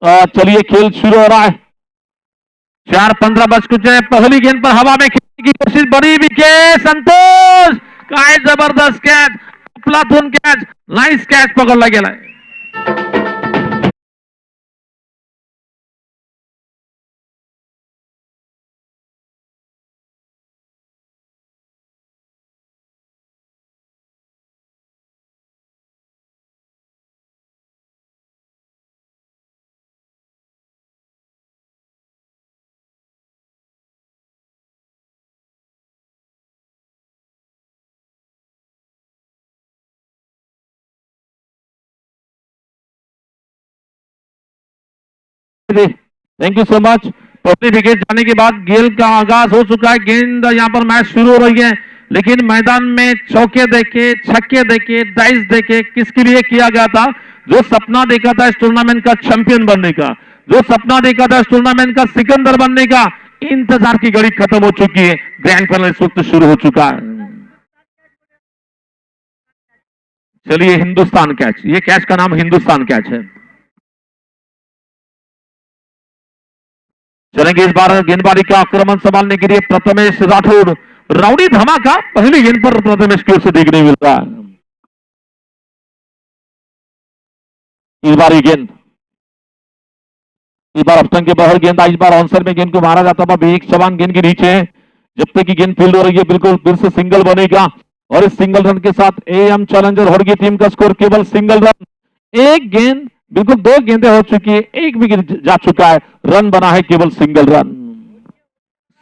चलिए खेल शुरू हो रहा है। 4:15 बज कुछ है। पहली गेंद पर हवा में खेलने की कोशिश, बड़ी विकेट, संतोष काय जबरदस्त कैच, अफलातून कैच, नाइस कैच पकडला गेलाय। Thank you so much. पहली विकेट जाने के बाद गेल का आगाज हो चुका है। गेंद यहां पर मैच शुरू हो रही है, लेकिन मैदान में चौके देखे, छक्के देखे, डाइस देखे, किसके लिए किया गया था? जो सपना देखा था इस टूर्नामेंट का चैंपियन बनने का, जो सपना देखा था इस टूर्नामेंट का सिकंदर बनने का, इंतजार की घड़ी खत्म हो चुकी है। ग्रैंड फाइनल इस वक्त शुरू हो चुका है। चलिए हिंदुस्तान कैच, ये कैच का नाम हिंदुस्तान कैच है। चलेंगे इस बार गेंदबाजी का आक्रमण संभालने के लिए प्रथमेश राठौड़। राउडी धमाका पहली गेंद पर प्रथमेश की ओर से देखने मिल रहा है। इस बार गेंद, इस बार ऑप्शन के बाहर गेंद, इस बार आंसर में गेंद को मारा जाता था। एक समान गेंद के नीचे है। जब तक की गेंद फील्ड हो रही है, बिल्कुल फिर से सिंगल बनेगा और इस सिंगल रन के साथ एएम चैलेंजर होड़गी टीम का स्कोर केवल सिंगल रन। एक गेंद, बिल्कुल दो गेंदें हो चुकी है, एक विकेट जा चुका है, रन बना है केवल single run.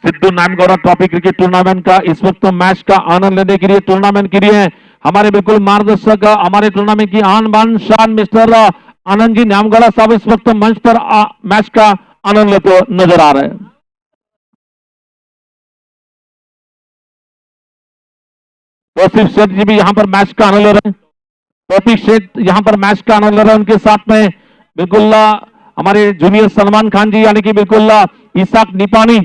Siddhu Namgouda trophy cricket tournament का इस वक्त मैच का आनंद लेने के लिए, टूर्नामेंट के लिए हमारे बिल्कुल मार्गदर्शक, हमारे टूर्नामेंट की आन बान शान मिस्टर आनंद जी नामगौड़ा साहब इस वक्त मंच पर मैच का आनंद लेते नजर आ रहे हैं। तौसीफ शेख जी भी यहां पर मैच का आनंद ले रहे हैं। तौसीफ शेख यहां पर मैच का आनंद ले रहे हैं। उनके साथ में बिल्कुल हमारे जूनियर सलमान खान जी, यानी कि बिल्कुल इसाक निपानी,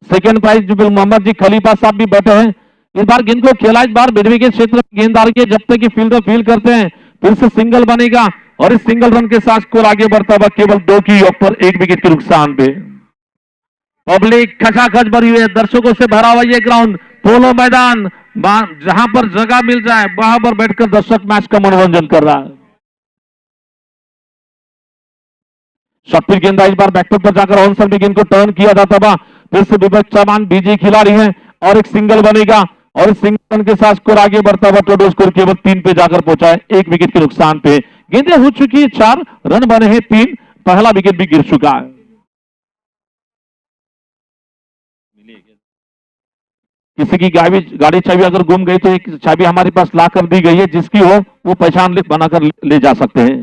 सेकेंड प्राइज जो मोहम्मद जी खलीफा साहब भी बैठे हैं। इस बार गेंद को खेला, इस बार मिड विकेट क्षेत्र में गेंद आ रही है। जब तक कि फील्डर फील्ड करते हैं, फिर से सिंगल बनेगा और इस सिंगल रन के साथ स्कोर आगे बढ़ता हुआ केवल 2 की ऊपर 1 विकेट के नुकसान पे। पब्लिक खचाखच भरी हुई है, दर्शकों से भरा हुआ ये ग्राउंड, पोलो मैदान, जहां पर जगह मिल जाए वहां पर बैठकर दर्शक मैच का मनोरंजन कर रहा है। शॉर्ट गेंद इस बार बैकफुट पर जाकर ऑनसन भी गेंद को टर्न किया जाता था। फिर से विवेक चौहान बीजी खिलाड़ी है और एक सिंगल बनेगा और इस सिंगल के साथ स्कोर आगे बढ़ता हुआ टोटल स्कोर केवल 3 पे जाकर पहुंचा है, 1 विकेट के नुकसान पे। गेंदें हो चुकी है 4, रन बने हैं 3, पहला विकेट भी गिर चुका है। किसी की गाड़ी चाबी अगर गुम गई तो एक चाबी हमारे पास ला कर दी गई है, जिसकी हो वो पहचान बनाकर ले जा सकते हैं।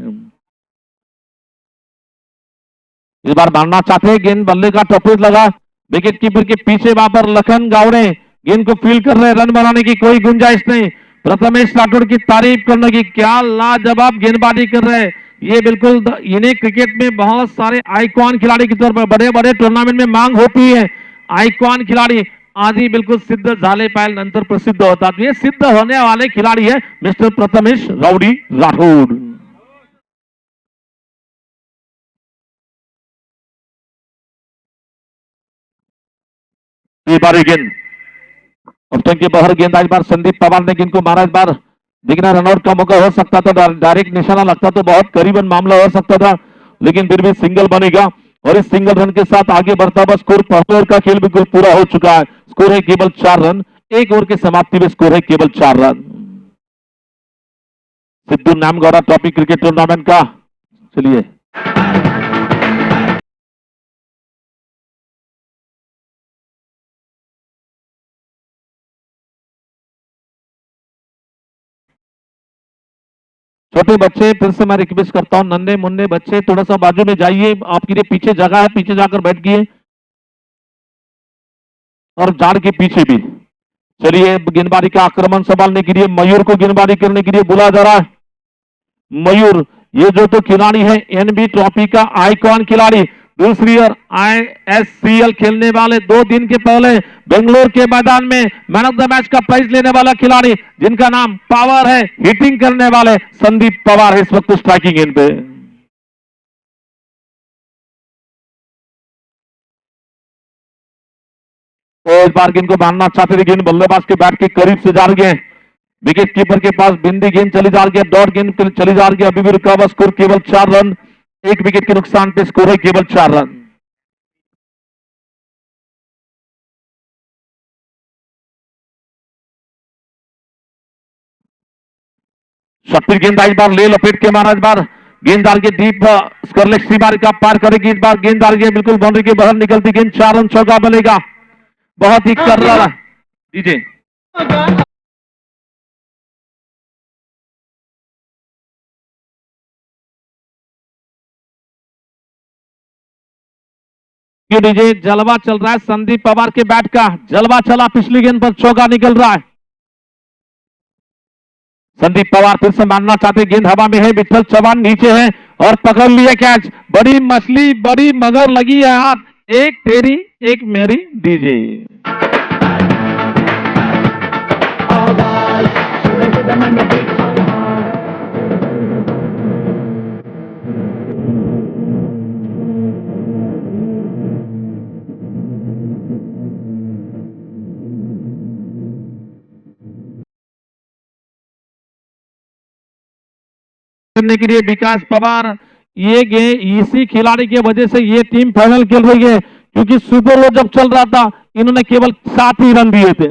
इस बार मारना चाहते हैं, गेंद बल्ले का टॉपिक लगा, विकेट कीपर के पीछे वहां पर लखन गावड़े गेंद को फील्ड कर रहे, रन बनाने की कोई गुंजाइश नहीं। प्रथमेश राठौड़ की तारीफ करने की, क्या लाजवाब गेंदबाजी कर रहे हैं। ये बिल्कुल इन्हें क्रिकेट में बहुत सारे आइकॉन खिलाड़ी की तौर पर बड़े बड़े टूर्नामेंट में मांग होती है। आइकॉन खिलाड़ी आदि बिल्कुल सिद्ध झाले पायल नंतर प्रसिद्ध होता, ये सिद्ध होने वाले खिलाड़ी है मिस्टर प्रथमेश राउडी राठौड़। गेंद ऑप्शन के बाहर गेंद, इस बार संदीप पवार ने गेंद को मारा। इस बार दिखना रनआउट का मौका हो सकता था, डायरेक्ट निशाना लगता तो बहुत करीबन मामला हो सकता था, लेकिन फिर भी सिंगल बनेगा और इस सिंगल रन के साथ आगे बढ़ता हुआ स्कोर, पहले ओवर का खेल बिल्कुल पूरा हो चुका है। स्कोर है केवल 4 रन, एक ओवर की समाप्ति में स्कोर है केवल 4 run. Siddhu Namgouda trophy cricket tournament का, चलिए छोटे बच्चे, फिर से मैं रिक्वेस्ट करता हूं, नन्हे मुन्ने बच्चे थोड़ा सा बाजू में जाइए, आपके लिए पीछे जगह है, पीछे जाकर बैठ गए और झाड़ के पीछे भी। चलिए गेंदबाजी का आक्रमण संभालने के लिए मयूर को गेंदबाजी करने के लिए बुलाया जा रहा है। मयूर, ये जो तो खिलाड़ी है एनबी ट्रॉफी का आइकॉन खिलाड़ी, दूसरी ओर ISCL खेलने वाले 2 दिन के पहले बेंगलोर के मैदान में मैन ऑफ द मैच का प्राइज लेने वाला खिलाड़ी जिनका नाम पावर है, हिटिंग करने वाले संदीप पवार है इस वक्त स्ट्राइकिंग एंड पे। तो इस बार गेंद को मारना चाहते थे, गेंद बल्लेबाज के बैट के करीब से जा रही है, विकेट कीपर के पास बिंदी गेंद चली जा रही है, डॉट गेंद चली जा रही है, अभी भी रुका हुआ स्कोर केवल 4 रन, 1 विकेट के नुकसान पे स्कोर है केवल 4 रन। शक्ति गेंदबाज बार ले लपेट के मारा, इस बार गेंददार के डीप स्कॉर्लेस सीमा का पार करेगी, इस बार गेंददार के बिल्कुल बाउंड्री के बाहर निकलती गेंद 4 रन चौका बनेगा, बहुत ही कर रहा दीजिए। दीजिए, जलवा चल रहा है संदीप पवार के बैट का, जलवा चला, पिछली गेंद पर चौका निकल रहा है। संदीप पवार फिर से मारना चाहते, गेंद हवा में है, विठल चौहान नीचे है और पकड़ लिया कैच, बड़ी मछली बड़ी मगर लगी है हाथ, एक तेरी एक मेरी दीजिए। करने के लिए विकास पवार, ये इसी खिलाड़ी की वजह से ये टीम फाइनल खेल रही है, क्योंकि सुपर ओवर जब चल रहा था इन्होंने केवल 7 ही रन दिए थे।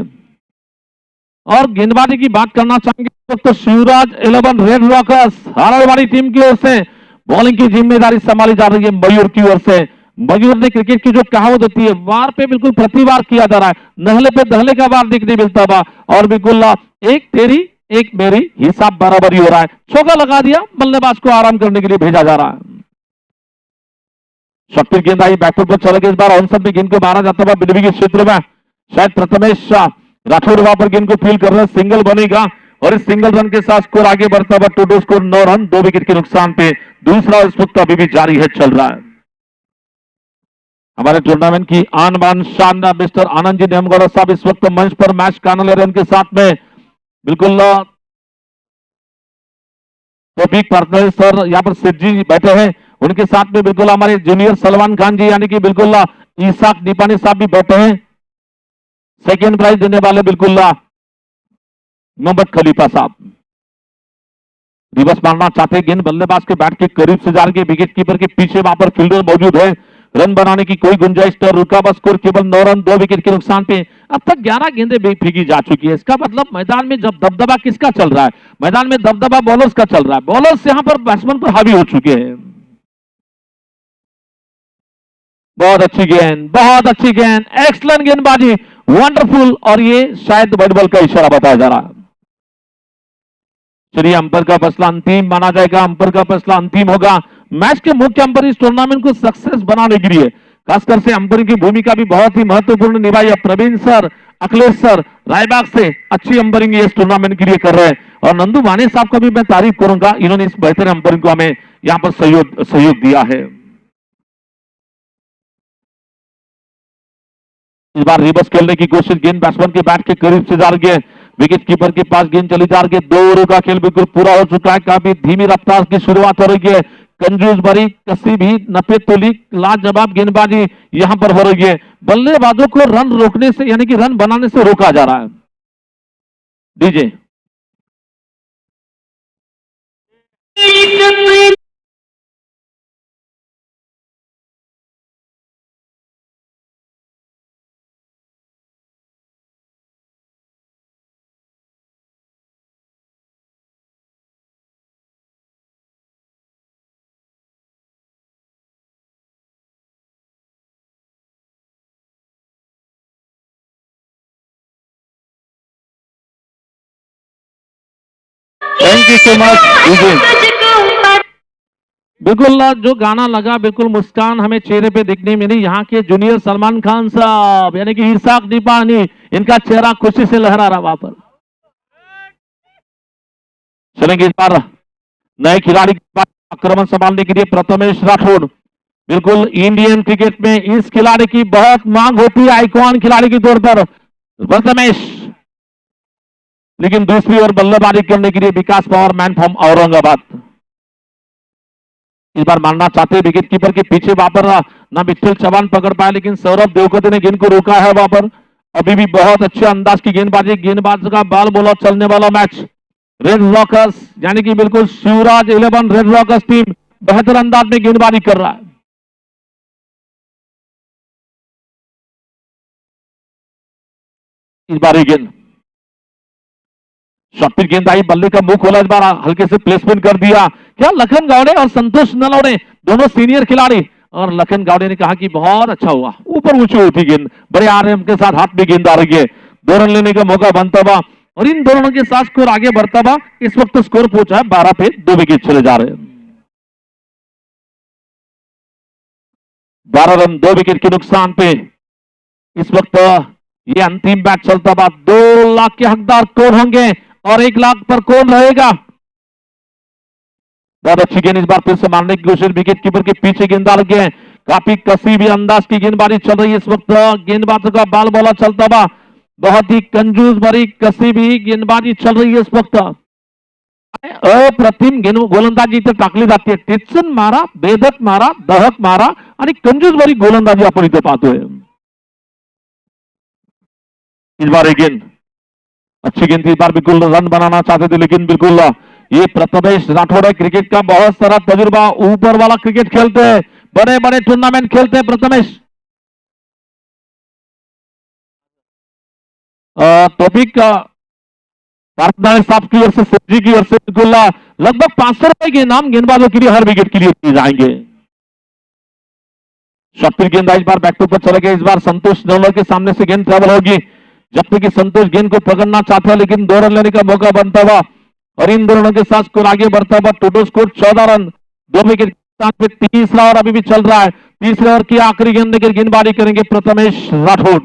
और गेंदबाजी की बात करना चाहेंगे तो शिवराज 11 रेड रॉकर्स हाराड़वाड़ी टीम की ओर से बॉलिंग की जिम्मेदारी संभाली जा रही है मयूर की ओर से। मयूर ने क्रिकेट की जो कहावत होती है, वार पे बिल्कुल प्रतिवार किया जा रहा है, नहले पे दहले का वार देखने मिलता था, और बिल्कुल एक तेरी एक मेरी हिसाब बराबर ही हो रहा है, चौका लगा दिया, बल्लेबाज को आराम करने के लिए भेजा जा रहा है। शक्ति गेंद आई बैकफुट पर चले गए, इस बार ऑनसन में गेंद को मारा जाता हुआ बिडवी के क्षेत्र में, शायद प्रथमेश राठौर वहां पर गेंद को फील कर रहे हैं, सिंगल बनेगा और इस सिंगल रन के साथ स्कोर आगे बढ़ता हुआ, टोटल स्कोर 9 रन 2 विकेट के नुकसान पे, दूसरा इस वक्त अभी भी जारी है, चल रहा है। हमारे टूर्नामेंट की आन बान शानदार मिस्टर आनंद जी नेमगौड़ा साहब इस वक्त मंच पर मैच कानून ले रहे, उनके साथ में बिल्कुल टॉपिक पार्टनर सर यहाँ पर सिद्ध जी बैठे हैं, उनके साथ में बिल्कुल हमारे जूनियर सलमान खान जी यानी कि बिल्कुल ईसाक दीपानी साहब भी बैठे हैं, सेकेंड प्राइज देने वाले बिल्कुल मोहम्मद खलीफा साहब। रिवर्स मारना चाहते, गेंद बल्लेबाज के बैट के करीब से जा रही है, विकेट कीपर के पीछे वहां पर फील्डर मौजूद है, रन बनाने की कोई गुंजाइश तो रुका बस, स्कोर केवल 9 रन 2 विकेट के नुकसान पे। अब तक 11 गेंदें फेंकी जा चुकी है, इसका मतलब मैदान में जब दबदबा किसका चल रहा है, मैदान में दबदबा बॉलर्स का चल रहा है, बॉलर्स यहां पर बैट्समैन पर हावी हो चुके हैं। बहुत अच्छी गेंद, बहुत अच्छी गेंद, एक्सलेंट गेंदबाजी, वंडरफुल, और ये शायद व्हाइट बॉल का इशारा बताया जा रहा है। चलिए, अंपायर का फैसला अंतिम माना जाएगा, अंपायर का फैसला अंतिम होगा। मैच के मुख्य अंपायर इस टूर्नामेंट को सक्सेस बनाने के लिए खासकर से अंपायरिंग की भूमिका भी बहुत ही महत्वपूर्ण निभाई है। प्रवीण सर, अखिलेश सर रायबाग से अच्छी अंपायरिंग इस टूर्नामेंट के लिए कर रहे हैं, और नंदू माने साहब का भी मैं तारीफ करूंगा, इन्होंने इस बेहतर अंपायरिंग को हमें यहाँ पर सहयोग दिया है। इस बार रिवर्स खेलने की कोशिश, गेंद बैट्समैन के बैट के करीब से जा रही है, विकेट कीपर के पास गेंद चली जा रही है, 2 ओवर का खेल बिल्कुल पूरा हो चुका है, काफी धीमी रफ्तार की शुरुआत हो रही है, कंजूस भरी कसी भी नफे तोली लाजवाब गेंदबाजी यहां पर हो रही है, बल्लेबाजों को रन रोकने से यानी कि रन बनाने से रोका जा रहा है। दीजिए थैंक यू सो मच। बिल्कुल जो गाना लगा, बिल्कुल मुस्कान हमें चेहरे पे दिखने मिली यहाँ के जूनियर सलमान खान साहब यानी कि इरशाद दीपानी, इनका चेहरा खुशी से लहरा रहा वहां पर। चलेंगे इस बार नए खिलाड़ी आक्रमण संभालने के लिए प्रथमेश राठौड़, बिल्कुल इंडियन क्रिकेट में इस खिलाड़ी की बहुत मांग होती है आइकॉन खिलाड़ी के तौर पर प्रथमेश, लेकिन दूसरी ओर बल्लेबाजी करने के लिए विकास पवार मैन फ्रॉम औरंगाबाद इस बार मारना चाहते हैं विकेट कीपर के पीछे वहां पर ना विठल चौहान पकड़ पाए, लेकिन सौरभ देवकते ने गेंद को रोका है वहां पर। अभी भी बहुत अच्छे अंदाज की गेंदबाजी, गेंदबाज का बाल बोला चलने वाला मैच। रेड रॉकर्स यानी कि बिल्कुल शिवराज 11 रेड रॉकर्स टीम बेहतर अंदाज में गेंदबाजी कर रहा है। इस बार गेंद शॉर्ट गेंद आई, बल्ले का मुंह खोला, इस बार हल्के से प्लेसमेंट कर दिया। क्या लखन गावड़े और संतोष नलवड़े दोनों सीनियर खिलाड़ी, और लखन गावड़े ने कहा कि बहुत अच्छा हुआ, ऊपर ऊंची उठी गेंद, बड़े आराम के साथ हाथ में गेंद आ रही है, 2 रन लेने का मौका बनता हुआ और इन दोनों के साथ स्कोर आगे बढ़ता हुआ इस वक्त स्कोर पहुंचा है 12 पे 2 विकेट चले जा रहे हैं। 12 रन 2 विकेट के नुकसान पे इस वक्त ये अंतिम मैच चलता हुआ। 2 लाख के हकदार कौन होंगे और 1 लाख पर कौन रहेगा? बहुत अच्छी गेंद इस बार फिर से मारने की कोशिश, विकेट कीपर के पीछे गेंदबाज के काफी कसी भी अंदाज की गेंदबाजी चल रही है इस वक्त। गेंदबाजों का बाल बोला चलता हुआ, बहुत ही कंजूस भरी कसी भी गेंदबाजी चल रही है इस वक्त। अप्रतिम गोलंदाजी इथे टाकली जाते, टिचन मारा, बेधक मारा, दहक मारा आणि कंजूस भरी गोलंदाजी आपण इथे पाहतोय। इस बार एक गेंद अच्छी गेंद थी, इस बार बिल्कुल रन बनाना चाहते थे, लेकिन बिल्कुल ये प्रथमेश राठौड़ है, क्रिकेट का बहुत सारा तजुर्बा, ऊपर वाला क्रिकेट खेलते हैं, बड़े बड़े टूर्नामेंट खेलते हैं प्रथमेश। टॉपिक साहब की ओर से, सब्जी की ओर से बिल्कुल लगभग 500 रुपए के नाम गेंदबाजों के लिए हर विकेट के लिए दिए जाएंगे। शॉर्ट गेंद इस बार बैक टू पर चले गए, इस बार संतोष नवलर के सामने से गेंद ट्रेवल होगी, जब तक कि संतोष गेंद को पकड़ना चाहता है, लेकिन 2 रन लेने का मौका बनता हुआ और इन दोनों के साथ स्कोर आगे बढ़ता हुआ। टोटल स्कोर 14 रन 2 विकेट पे तीसरा ओवर अभी भी चल रहा है। तीसरे ओवर की आखिरी गेंद लेकर गेंदबाजी करेंगे प्रथमेश राठौड़।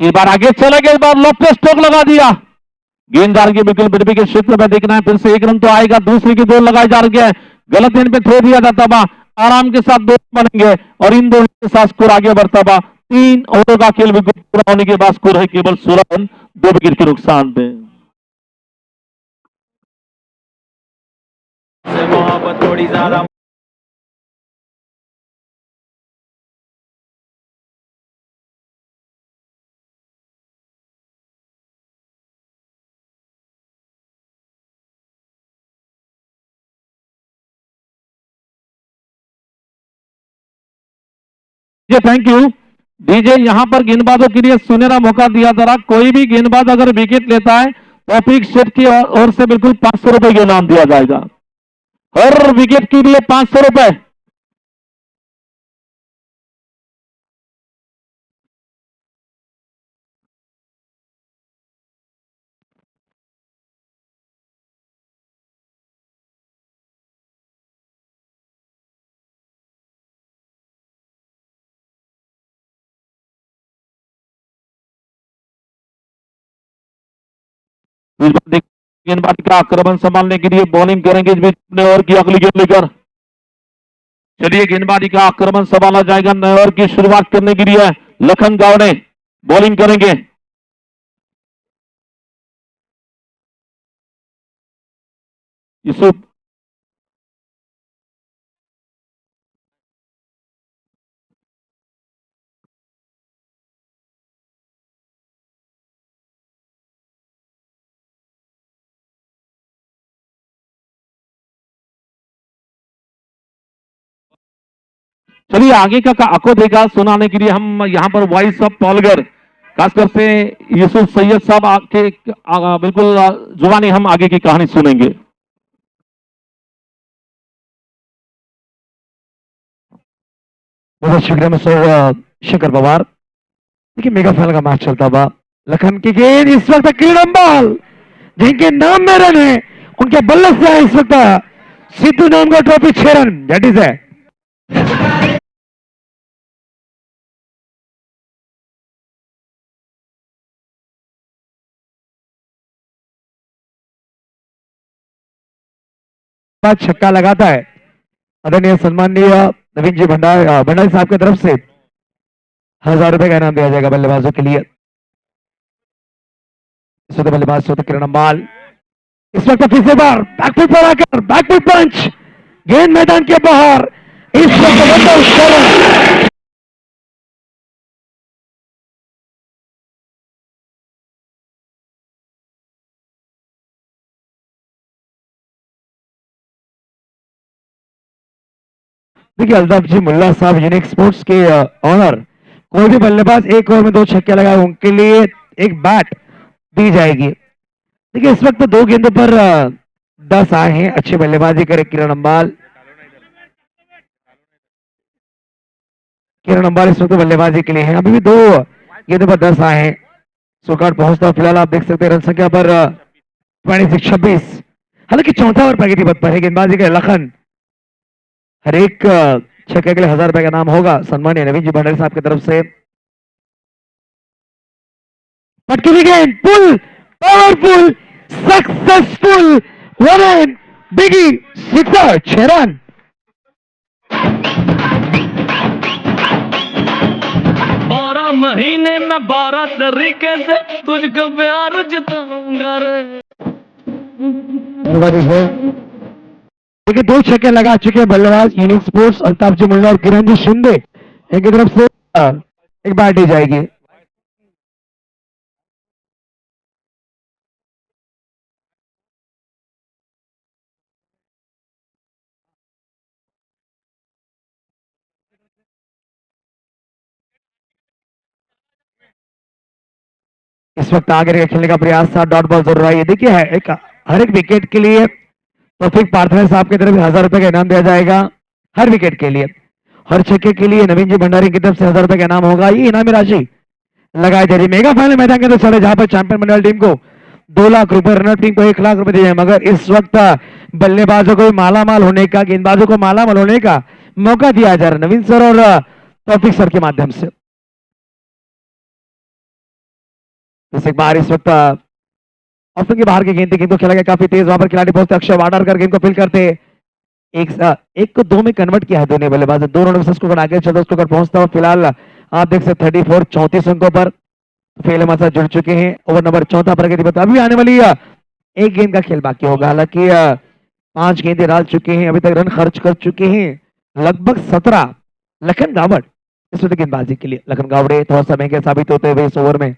इस बार आगे चले गए, इस बार लॉफ्ट स्ट्रोक लगा दिया, गेंददार के बिल्कुल बिरबी के क्षेत्र में देखना है, फिर से 1 रन तो आएगा, दूसरी की 2 लगाई जा रही है, गलत गेंद पे थ्रो दिया जाता हुआ, आराम के साथ 2 बनेंगे और इन दोनों के साथ स्कोर आगे बढ़ता हुआ। 3 ओवर का खेल विकेट पूरा होने के बाद स्कोर है केवल 16 रन 2 विकेट के नुकसान पे। मोहब्बत थोड़ी ज्यादा थैंक यू डीजे। यहां पर गेंदबाजों के लिए सुनहरा मौका दिया जा रहा, कोई भी गेंदबाज अगर विकेट लेता है तो पिक सेट की ओर से बिल्कुल 500 रुपए का इनाम दिया जाएगा, हर विकेट के लिए 500 रुपए। गेंदबाजी का आक्रमण संभालने के लिए बॉलिंग करेंगे इस बीच अपने ओवर की अगली गेंद लेकर। चलिए गेंदबाजी का आक्रमण संभाला जाएगा, नए ओवर की शुरुआत करने के लिए लखन गावड़े बॉलिंग करेंगे। यूसुफ चलिए आगे का आपको देगा सुनाने के लिए हम यहाँ पर वॉइस ऑफ पॉलगर खासकर से यूसुफ सैयद साहब आपके बिल्कुल जुबानी हम आगे की कहानी सुनेंगे। बहुत शुक्रिया मिस्टर शेखर पवार। देखिए मेगा फाइनल का मैच चलता हुआ, लखन की गेंद इस वक्त क्लीन बॉल, जिनके नाम में रन है उनके बल्ले से इस वक्त सिद्धू नाम का ट्रॉफी 6 रन दैट इज है। छक्का लगाता है आदरणीय सम्माननीय नवीन जी भंडारी साहब की तरफ से 1000 रुपए का इनाम दिया जाएगा बल्लेबाजों के लिए। इस वक्त बल्लेबाज होते किरण अम्बाल, इस वक्त फिर से बार बैकफुट पर आकर बैकफुट पंच, गेंद मैदान के बाहर, इस वक्त देखिए अल्ताफ जी मुल्ला साहब यूनिक स्पोर्ट्स के ऑनर, कोई भी बल्लेबाज एक ओवर में 2 छक्के लगाए उनके लिए एक बैट दी जाएगी। देखिए इस वक्त 2 गेंदों पर 10 आए हैं, अच्छी बल्लेबाजी करे किरण अम्बाल। किरण अम्बाल इस वक्त बल्लेबाजी के लिए हैं, अभी भी 2 गेंदों पर 10 आए हैं। स्कोर पहुंचता फिलहाल आप देख सकते हैं रन संख्या पर 26। हालांकि चौथा ओवर प्रगति पथ पर है, गेंदबाजी के लखन, हर एक छक्के के लिए 1000 रुपए का नाम होगा सम्मानीय नवीन जी भंडारी साहब की तरफ से। पटकी गेंद, pull, powerful, successful, one and biggie sixer, 6 रन। 12 महीने में 12 तरीके से तुझको प्यार जताऊंगा रे। देखिए 2 छक्के लगा चुके हैं बल्लेबाज यूनिक स्पोर्ट्स अल्ताफ जी मुल्ला और किरण जी शिंदे, इनकी तरफ से एक बैट दी जाएगी। इस वक्त आगे खेलने का प्रयास था, डॉट बॉल जरूर आई है। देखिए है एक हर एक विकेट के लिए तौफीक पार्थर साहब की तरफ से 1000 रुपए का इनाम दिया जाएगा हर विकेट के लिए। हर छक्के के लिए नवीन जी भंडारी की तरफ से 1000 रुपए का इनाम होगा। ये इनामी राशि लगाई जा रही है। मेगा फाइनल मैदान के अंदर चले जहां पर चैंपियन बनने वाली टीम को 2 लाख रुपए, रनर टीम को 1 लाख रुपए दिए जाए, मगर इस वक्त बल्लेबाजों को मालामाल होने का, गेंदबाजों को मालामाल होने का मौका दिया जा रहा है नवीन सर और तौफीक सर के माध्यम से। एक बार इस वक्त ऑप्शन के बाहर की गेंद थी, गेंद को खेला गया काफी तेज, वहां पर खिलाड़ी पहुंचते अक्षय वाडरकर गेंद को फील करते, एक को 2 में कन्वर्ट किया है दोनों बल्लेबाज, 2 रनों से स्कोर आगे चलता स्कोर पहुंचता हुआ फिलहाल आप देख सकते 34 34 अंकों पर फेल हमारे साथ जुड़ चुके हैं। ओवर नंबर 4 प्रगति पथ, अभी आने वाली एक गेंद का खेल बाकी होगा। हालांकि 5 गेंदें डाल चुके हैं, अभी तक रन खर्च कर चुके हैं लगभग 17 लखन गावड़ इस वक्त गेंदबाजी के लिए। लखन गावड़े थोड़ा सा महंगे साबित होते हुए इस ओवर में।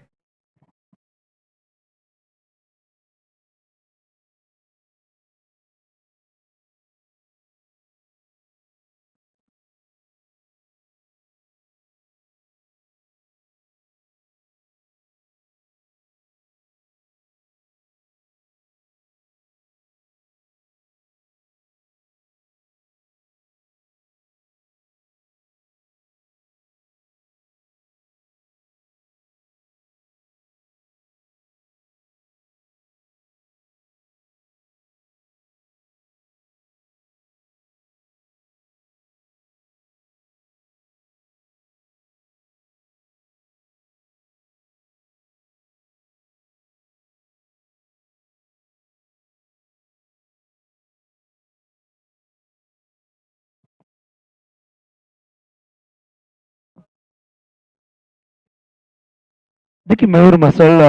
देखिए मयूर मसल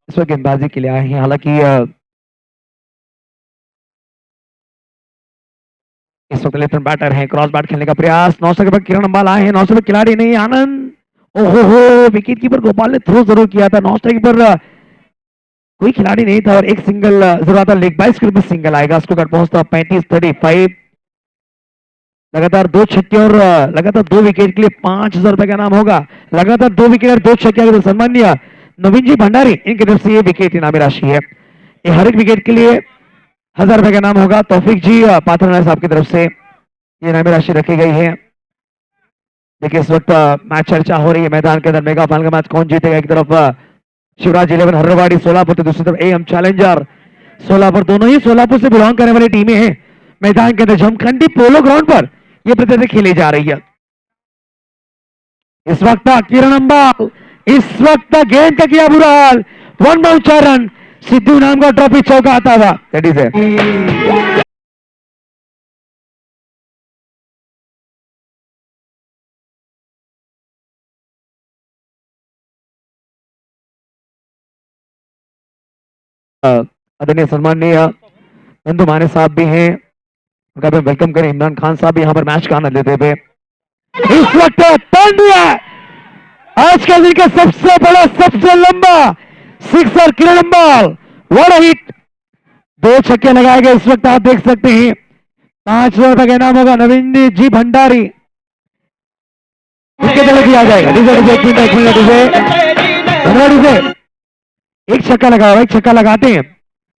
इस वक्त गेंदबाजी के लिए आए हैं। हालांकि इस वक्त लेफ्ट बैटर है, क्रॉस बैट खेलने का प्रयास, 900 के बाद किरण अम्बाल आए हैं, 900 पे खिलाड़ी नहीं आनंद, ओहो हो, विकेट कीपर गोपाल ने थ्रो जरूर किया था, 900 पर कोई खिलाड़ी नहीं था और एक सिंगल जरूर आता, लेग बाइस के सिंगल आएगा, उसको कर पहुंचता 35-35। लगातार 2 छक्के और लगातार 2 विकेट के लिए 5000 रुपए का नाम होगा। लगातार 2 विकेट और 2 छक्के तो सम्मान्य नवीन जी भंडारी इनकी तरफ से ये विकेट इनामी राशि है। ये हर एक विकेट के लिए 1000 रुपए का नाम होगा। तौफीक जी पात्र साहब की तरफ से ये इनामी राशि रखी गई है। देखिए इस वक्त मैच चर्चा हो रही है मैदान के अंदर, मेगा फाइनल का मैच कौन जीतेगा। एक तरफ शिवराज 11 हर्रवाड़ी सोलापुर, दूसरी तरफ एएम चैलेंजर सोलापुर, दोनों ही सोलापुर से बिलोंग करने वाली टीमें हैं। मैदान के अंदर जमखंडी पोलो ग्राउंड पर यह प्रतियोगिता खेली जा रही है। इस वक्त किरण अंबाल, इस वक्त गेंद का किया बुरा हाल, 1 बाउंड 4 रन, सिद्धू नाम का ट्रॉफी चौका आता हुआ, दैट इज है। आदरणीय सम्माननीय नंदू माने साहब भी हैं, उनका भी वेलकम करें। इमरान खान साहब भी यहाँ पर मैच का आनंद लेते हुए इस वक्त टर्न दिया आज के दिन का सबसे बड़ा सबसे लंबा sixer Kiran Ambal, what a hit, 2 छक्के लगाए गए। इस वक्त आप देख सकते हैं 5 रन का इनाम होगा नवीन जी भंडारी, उसके तरफ दिया जाएगा। एक छक्का लगाओ, एक छक्का लगाते हैं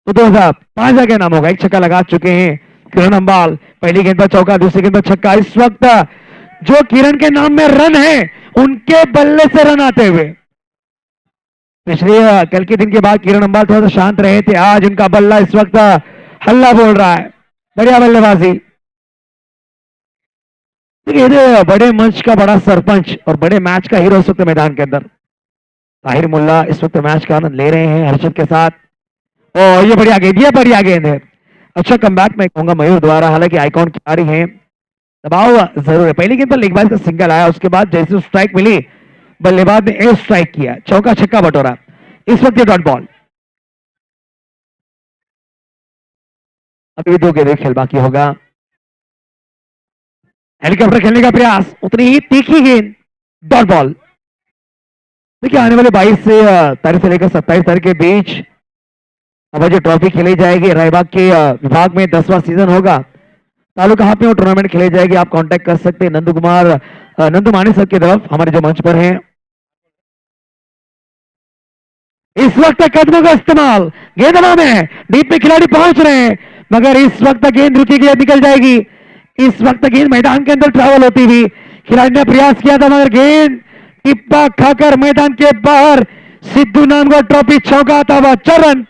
तो 2005 का इनाम होगा। एक छक्का लगा चुके हैं किरण अंबाल, पहली गेंद पर चौका, दूसरी गेंद पर छक्का। इस वक्त जो किरण के नाम में रन है उनके बल्ले से रन आते हुए, पिछले कल के दिन के बाद किरण अंबाल थोड़ा सा शांत रहे थे, आज उनका बल्ला इस वक्त हल्ला बोल रहा है। बढ़िया बल्लेबाजी। ये बड़े मंच का बड़ा सरपंच और बड़े मैच का हीरो इस वक्त मैदान के अंदर ताहिर मुल्ला इस वक्त मैच का आनंद ले रहे हैं हर्षद के साथ। और ये बढ़िया गेंद, ये बढ़िया गेंद है। अच्छा कमबैक मैं कहूंगा मयूर द्वारा, हालांकि आइकॉन खिलाड़ी हैं, दबाव जरूर है। पहली गेंद पर गेंदबाज का सिंगल आया, उसके बाद जैसे स्ट्राइक मिली बल्लेबाज ने ए स्ट्राइक किया, चौका छक्का बटोरा। इस वक्त ये डॉट बॉल। अभी 2 गेंदें खेल बाकी होगा। हेलीकॉप्टर खेलने का प्रयास, उतनी ही तीखी गेंद, डॉट बॉल। देखिए आने वाले 22 से तारीख से लेकर 27 तारीख के बीच अब जो ट्रॉफी खेली जाएगी रायबाग के विभाग में 10वां सीजन होगा, तालुका हाथ में वो टूर्नामेंट खेले जाएगी। आप कांटेक्ट कर सकते हैं नंदू माने सर की तरफ, हमारे जो मंच पर हैं। इस वक्त कदमों का इस्तेमाल, गेंद हवा में, डीप में खिलाड़ी पहुंच रहे हैं, मगर इस वक्त गेंद रुकी गई, निकल जाएगी। इस वक्त गेंद मैदान के अंदर ट्रैवल होती हुई, खिलाड़ी ने प्रयास किया था मगर गेंद टिप्पा खाकर मैदान के बाहर। सिद्धू नाम का ट्रॉफी चौका आता हुआ, 4 रन।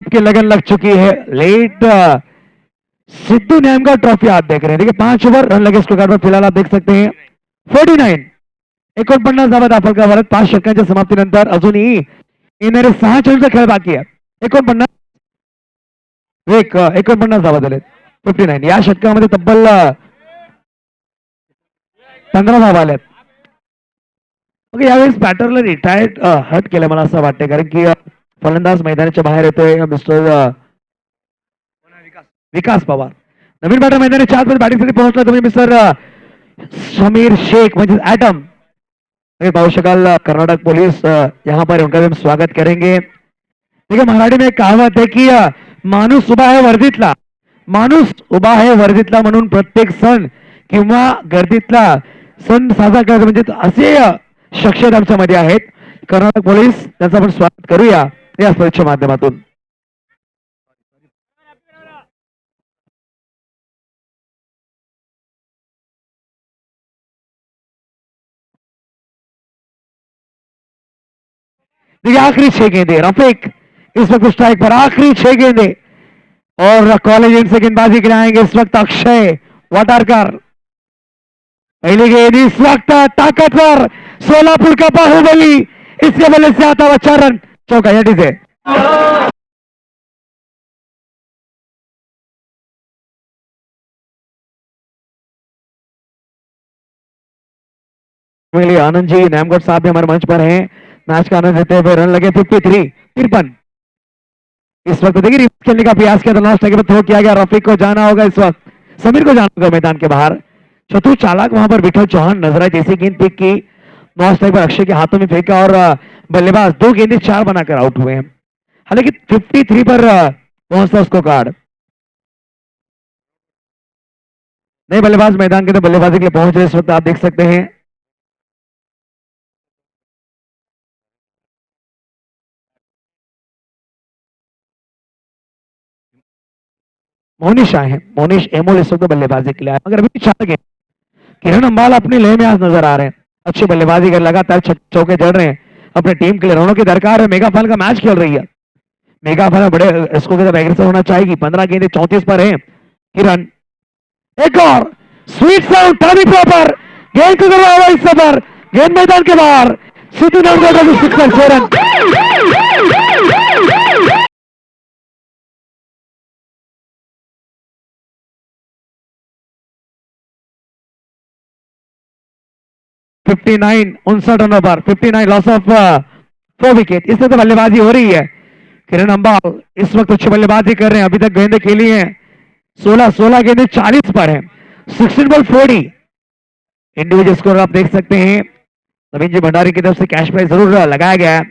की लगन लग चुकी है। लेट सिद्धू नाम का ट्रॉफी आप देख रहे हैं। देखिए 5 ओवर रन लगे स्कोर कार्ड पर फिलहाल आप देख सकते हैं 49। 49 धावा दाखल का भारत 5 षटकांच्या समाप्तीनंतर अजूनही येणारे 6 चेंडूचा खेळ बाकी आहे। 49 धावा झालेत 59 या षटकामध्ये तब्बल 15 धावा आल्यात। ओके यावेळेस बॅटरला रिटायर्ड हट केलं मला असं वाटतंय, कारण की फलंदाज मैदानाच्या बाहेर येतोय मिस्टर विकास पवार। नवीन बॅटर मैदानाच्या आतमध्ये बॅटिंगसाठी पोहोचला तुम्ही मिस्टर समीर शेख म्हणजे एटम। पाहू शकाल कर्नाटक पुलिस यहाँ पर उनका भी हम स्वागत करेंगे। देखिए मराठी में एक कहावत है कि माणूस उभा आहे वर्दीतला, माणूस उभा आहे वर्दीतला म्हणून प्रत्येक सण किंवा गर्दीतला सण साजरा करायचा म्हणजे असे शख्सियत आमच्यामध्ये आहेत। कर्नाटक पोलीस त्यांचं आपण स्वागत करूया या स्पर्धेच्या माध्यमातून। देखिए आखिरी 6 गेंदे रफीक इस वक्त स्ट्राइक पर, आखिरी 6 गेंदे और कॉलेज एंड से गेंदबाजी गिराएंगे इस वक्त अक्षय वाटारकर। पहली गेंद इस वक्त ताकतवर सोलापुर का बाहुबली, इसके बल्ले से आता हुआ 4 रन, चौका। ये से आनंद जी नामगढ़ साहब भी हमारे मंच पर हैं, मैच का आनंद लेते हुए। रन लगे 53। इस वक्त देखिए खेलने का प्रयास किया था, लास्ट पर थ्रो किया गया। रफीक को जाना होगा इस वक्त, समीर को जाना होगा मैदान के बाहर। चतुर चालाक वहां पर विठल चौहान नजर आए, जैसे गेंद पिक की लास्ट पर अक्षय के हाथों में फेंका और बल्लेबाज 2 गेंदे 4 बनाकर आउट हुए हैं। हालांकि 53 पर पहुंचता उसको कार्ड। नए बल्लेबाज मैदान के अंदर बल्लेबाजी के लिए पहुंच रहे इस वक्त आप देख सकते हैं। मोनिश आए हैं। मोनिश एमोल इस वक्त बल्लेबाजी के लिए आए, मगर अभी 4 गेंद। किरण अंबाल अपने लय में आज नजर आ रहे हैं, अच्छी बल्लेबाजी कर लगातार चौके जड़ रहे हैं अपने टीम के लिए। रनों की दरकार है, मेगा फाइनल का मैच खेल रही है। मेगा फाइनल बड़े स्कोर के साथ एग्रेसिव होना चाहेगी। 15 गेंदे 34 पर है किरण। एक और स्वीट साउंड टाइमिंग प्रॉपर, गेंद को करवा हुआ इस सफर, गेंद मैदान के बाहर, सिद्धू नामगढ़ को सिक्सर 6 रन। फिफ्टी 59 रनों पर 59 लॉस ऑफ 4 विकेट। इससे तो बल्लेबाजी हो रही है। किरण अंबाल इस वक्त अच्छी बल्लेबाजी कर रहे हैं, अभी तक गेंदे खेली हैं 16 गेंदे 40 पर है, 16 बॉल 40। इंडिविजुअल स्कोर आप देख सकते हैं, नवीन जी भंडारी की तरफ से कैश प्राइज जरूर लगाया गया है।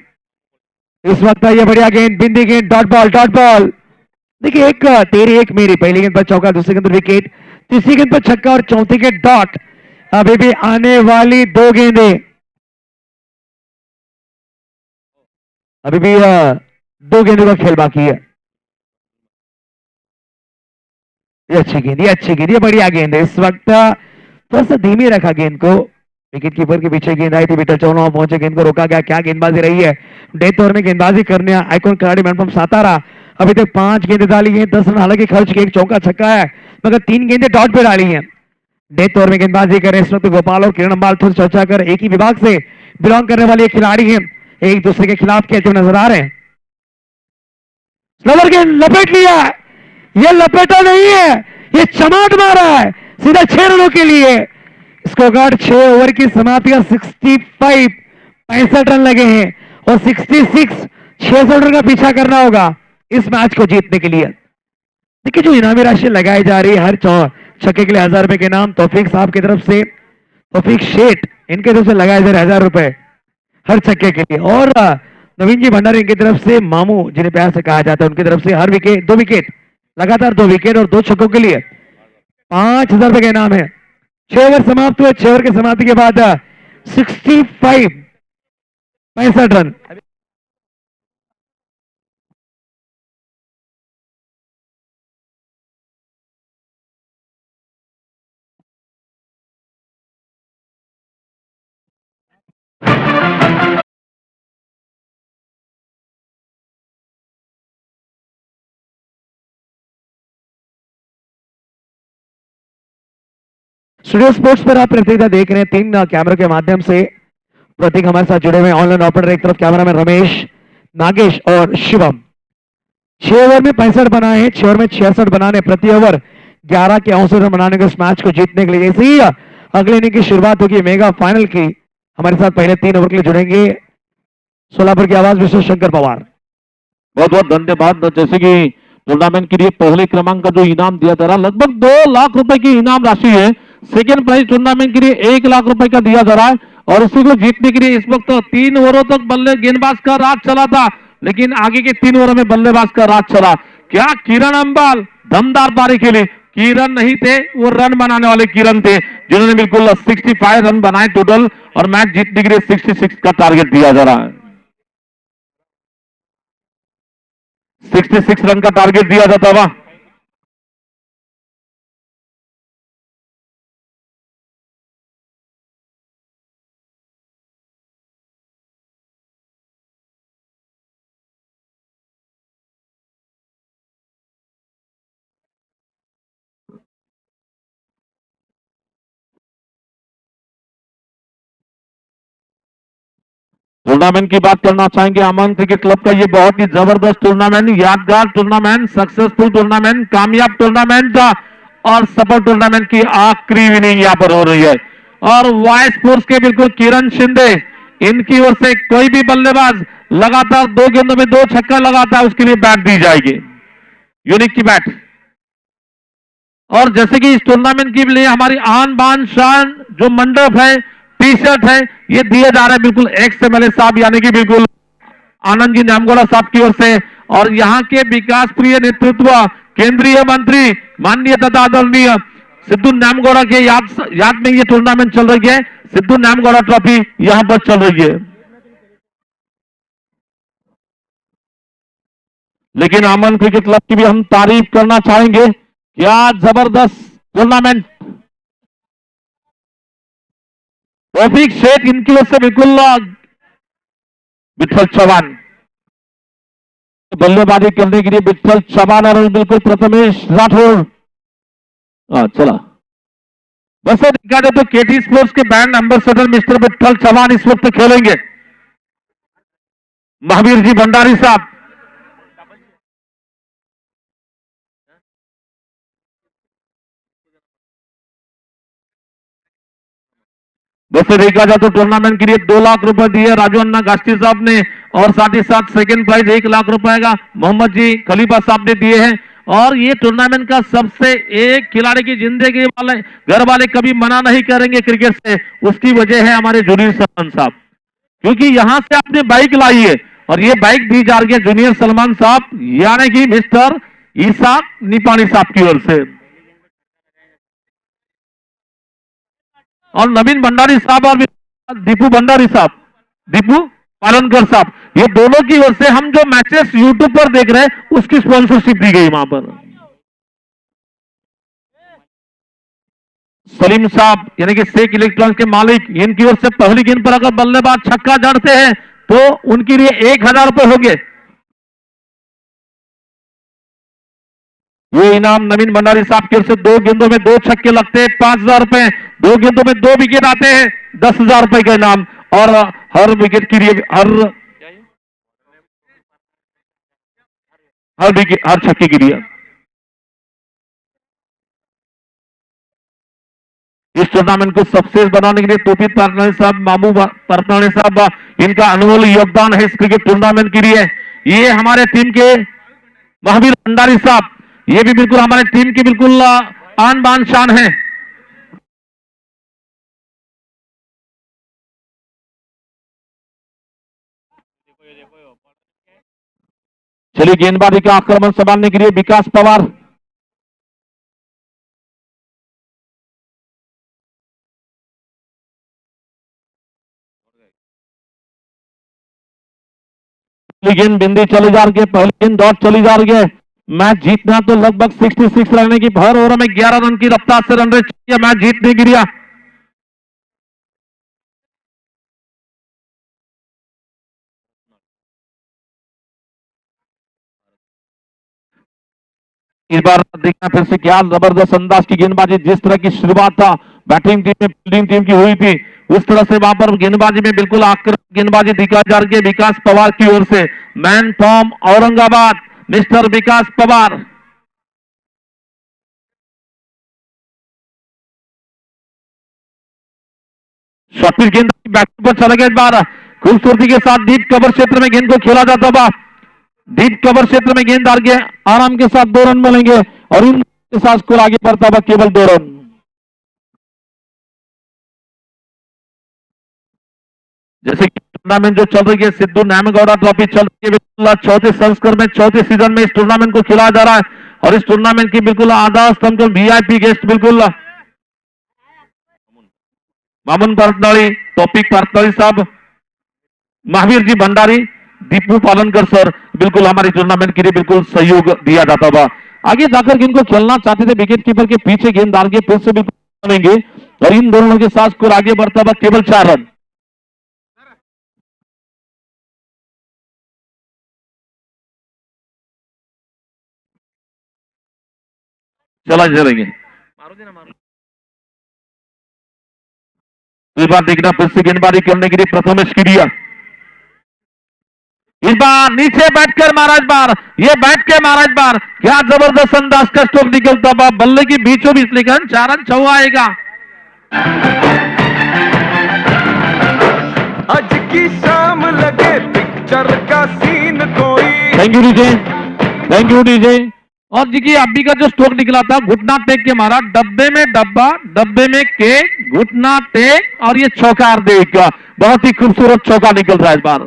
इस वक्त ये बढ़िया गेंद, बिंदी गेंद, डॉट बॉल। देखिए, एक तेरी एक मेरी, पहली गेंद पर चौका, दूसरी गेंद पर विकेट, तीसरी गेंद पर छक्का और चौथी गेंद डॉट। अभी भी आने वाली 2 गेंदे, अभी भी 2 गेंदों का खेल बाकी है। ये अच्छी गेंद, ये बढ़िया गेंद है। इस वक्त थोड़ा सा धीमी रखा गेंद को, विकेट कीपर के पीछे गेंद आई थी, विठल चौहान वहां पहुंचे, गेंद को रोका गया। क्या गेंदबाजी रही है, डेथ ओवर में गेंदबाजी करने आइकॉन खिलाड़ी मैनफ्रॉम सातारा। अभी तक 5 गेंदें डाली हैं, 10 रन हालांकि खर्च किए, एक चौका छक्का है, मगर 3 गेंदें डॉट पे डाली हैं। डेथ ओवर में गेंदबाजी करें इस वक्त गोपाल और किरण अंबाल। थोड़ी चर्चा कर, एक ही विभाग से बिलोंग करने वाले खिलाड़ी हैं, एक दूसरे के खिलाफ खेलते हुए नजर आ रहे हैं। स्लोवर गेंद लपेट लिया, ये लपेटा नहीं है, ये चमाट मारा है सीधा 6 रनों के लिए। स्कोर कार्ड 6 ओवर की समाप्ति का 65 रन लगे हैं और 66 रन का पीछा करना होगा इस मैच को जीतने के लिए। देखिए, जो इनामी राशि लगाई जा रही है, हर छक्के के लिए 1000 रुपए के इनाम तौफीक साहब की तरफ से, तौफीक शेठ इनके तरफ से लगाए जा रहे 1000 रुपए हर छक्के के लिए। और नवीन जी भंडारी इनकी तरफ से, मामू जिन्हें प्यार से कहा जाता है, उनकी तरफ से हर विकेट 2 विकेट, लगातार 2 विकेट और 2 छक्कों के लिए 5000 रुपए का इनाम है। 6 ओवर समाप्त हुए, 6 ओवर की समाप्ति के बाद 65 रन। स्टूडियो स्पोर्ट्स पर आप प्रतियोगिता देख रहे हैं 3 कैमरों के माध्यम से। प्रतीक हमारे साथ जुड़े हुए, ऑनलाइन ऑपरेटर एक तरफ कैमरा में रमेश, नागेश और शिवम। 6 ओवर में 65 बनाए हैं, 6 ओवर में 66 बनाने, प्रति ओवर 11 के 64 रन बनाने को इस मैच को जीतने के लिए। जैसे ही अगले इनिंग की शुरुआत होगी मेगा फाइनल की, हमारे साथ पहले 3 ओवर के लिए जुड़ेंगे सोलापुर की आवाज मिस्टर शंकर पवार। बहुत बहुत धन्यवाद। जैसे कि टूर्नामेंट के लिए पहले क्रमांक का जो इनाम दिया जा रहा है, लगभग 2 लाख रुपए की इनाम राशि है। सेकेंड प्राइज टूर्नामेंट के लिए 1 लाख रुपए का दिया जा रहा है और इसी को जीतने के लिए इस वक्त 3 ओवरों तक गेंदबाज का राज चला था, लेकिन आगे के 3 ओवर में बल्लेबाज का राज चला। क्या किरण अंबाल दमदार पारी खेली। किरण नहीं थे, वो रन बनाने वाले किरण थे, जिन्होंने बिल्कुल 65 रन बनाए टोटल और मैच जीतने के लिए 66 का टारगेट दिया जा रहा है। 66 रन का टारगेट दिया जाता था। टूर्नामेंट की बात करना चाहेंगे अमन क्रिकेट क्लब का। ये बहुत ही जबरदस्त टूर्नामेंट, यादगार टूर्नामेंट, सक्सेसफुल टूर्नामेंट, कामयाब टूर्नामेंट और सफल टूर्नामेंट की आखिरी इनिंग यहां पर हो रही है। और वाइस फोर्स के बिल्कुल किरण शिंदे, इनकी ओर से कोई भी बल्लेबाज लगातार 2 गेंदों में 2 छक्का लगाता है, उसके लिए बैट दी जाएगी, यूनिक की बैट। और जैसे कि इस टूर्नामेंट के लिए हमारी आन बान शान जो मंडप है, टी शर्ट है, ये दिए जा रहे हैं बिल्कुल XMLA साहब, यानी कि बिल्कुल आनंद जी नामगोड़ा साहब की ओर से। और यहाँ के विकास प्रिय नेतृत्व केंद्रीय मंत्री माननीय तथा आदरणीय सिद्धू नामगौड़ा के याद में ये टूर्नामेंट चल रही है। सिद्धू नामगौड़ा ट्रॉफी यहां पर चल रही है। लेकिन अमन क्रिकेट क्लब की भी हम तारीफ करना चाहेंगे क्या जबरदस्त टूर्नामेंट, रफीक शेख इनकी ओर से बिल्कुल विठल चौहान बल्लेबाजी करने के लिए, विठल चौहान और बिल्कुल प्रथमेश राठौर। चला वैसे देखा जाए तो केटी स्पोर्ट्स के brand ambassador mister Vithal Chauhan इस वक्त खेलेंगे। महावीर जी भंडारी साहब, वैसे देखा जाए तो टूर्नामेंट के लिए 2 लाख रुपए दिए राजू अन्ना गास्ती साहब ने, और साथ ही साथ सेकंड प्राइज 1 लाख रुपए का मोहम्मद जी खलीफा साहब ने दिए हैं। और ये टूर्नामेंट का सबसे, एक खिलाड़ी की जिंदगी वाले घर वाले कभी मना नहीं करेंगे क्रिकेट से, उसकी वजह है हमारे जूनियर सलमान साहब, क्योंकि यहां से आपने बाइक लाई है और ये बाइक दी जा रही है जूनियर सलमान साहब यानी कि मिस्टर ईसा निपानी साहब की ओर से, और नवीन भंडारी साहब और दीपू भंडारी साहब, दीपू पालनकर साहब, ये दोनों की ओर से हम जो मैचेस यूट्यूब पर देख रहे हैं उसकी स्पॉन्सरशिप दी गई वहां पर। सलीम साहब यानी कि शेख इलेक्ट्रॉनिक्स के मालिक, इनकी ओर से पहली गेंद पर अगर बल्लेबाज छक्का जड़ते हैं तो उनके लिए 1000 रुपए होंगे। ये इनाम नवीन भंडारी साहब की ओर से 2 गेंदों में 2 छक्के लगते हैं 5000 रुपए, 2 गेंदों में 2 विकेट आते हैं 10,000 रुपए का इनाम, और हर विकेट के लिए हर छक्के के लिए। इस टूर्नामेंट को सक्सेस बनाने के लिए तोफीक परनानी साहब, मामू परनानी साहब, इनका अनमोल योगदान है इस क्रिकेट टूर्नामेंट के लिए। ये हमारे टीम के महावीर भंडारी साहब, ये भी बिल्कुल हमारे टीम की बिल्कुल आन बान शान है। चलिए गेंदबाजी का आक्रमण संभालने के लिए विकास पवार, पहली गेंद बिंदी चली जा रही है, पहली गेंद डॉट चली जा रही है। मैच जीतना तो लगभग 66 रहने की, हर ओवर में 11 रन की रफ्तार से रन रेट चाहिए मैच जीतने के लिए। इस बार देखना फिर से क्या जबरदस्त अंदाज की गेंदबाजी, जिस तरह की शुरुआत था बैटिंग टीम में फील्डिंग टीम की हुई थी उस तरह से वहां पर गेंदबाजी में बिल्कुल आक्रमक गेंदबाजी दिखाई जा रही है विकास पवार की ओर से। Man from Aurangabad mister Vikas Pawar. Short गेंद बैटिंग पर चला गया, इस बार खूबसूरती के साथ डीप कवर क्षेत्र में गेंद को खेला जाता था, डीप कवर क्षेत्र में गेंद डाल के आराम के साथ 2 रन मिलेंगे और इन के साथ स्कोर आगे बढ़ता हुआ केवल 2 रन। जैसे कि टूर्नामेंट जो चल रही है सिद्धू न्यामगौड़ा ट्रॉफी चल रही है, चौथे संस्करण में चौथे सीजन में इस टूर्नामेंट को खेला जा रहा है, और इस टूर्नामेंट की बिल्कुल आधा स्तंभ वीआईपी गेस्ट बिल्कुल मामून परतनाड़ी, टॉपिक परतनाड़ी साहब, महावीर जी भंडारी, दीपू पालनकर सर, बिल्कुल हमारी टूर्नामेंट के लिए बिल्कुल सहयोग दिया जाता हुआ आगे जाकर गेंद को खेलना चाहते थे, विकेट कीपर के पीछे गेंद डाल के फिर से बिल्कुल बनेंगे और इन दोनों के साथ स्कोर आगे बढ़ता हुआ केवल 4 रन। चला चलेंगे इस बार देखना फिर से गेंदबाजी करने के लिए प्रथमेश क्रिया, इस बार नीचे बैठकर मारा, इस बार ये बैठ के मारा, इस बार क्या जबरदस्त अंदाज का स्ट्रोक निकलता हुआ बल्ले की बीचों बीच लेकर 4 रन छवा आएगा। आज की शाम लगे पिक्चर का सीन कोई। Thank you DJ, thank you DJ. और देखिए अभी का जो स्ट्रोक निकला था घुटना टेक के मारा, डब्बे में डब्बा, डब्बे में केक, घुटना टेक और ये चौका देख, बहुत ही खूबसूरत चौका निकल रहा है इस बार।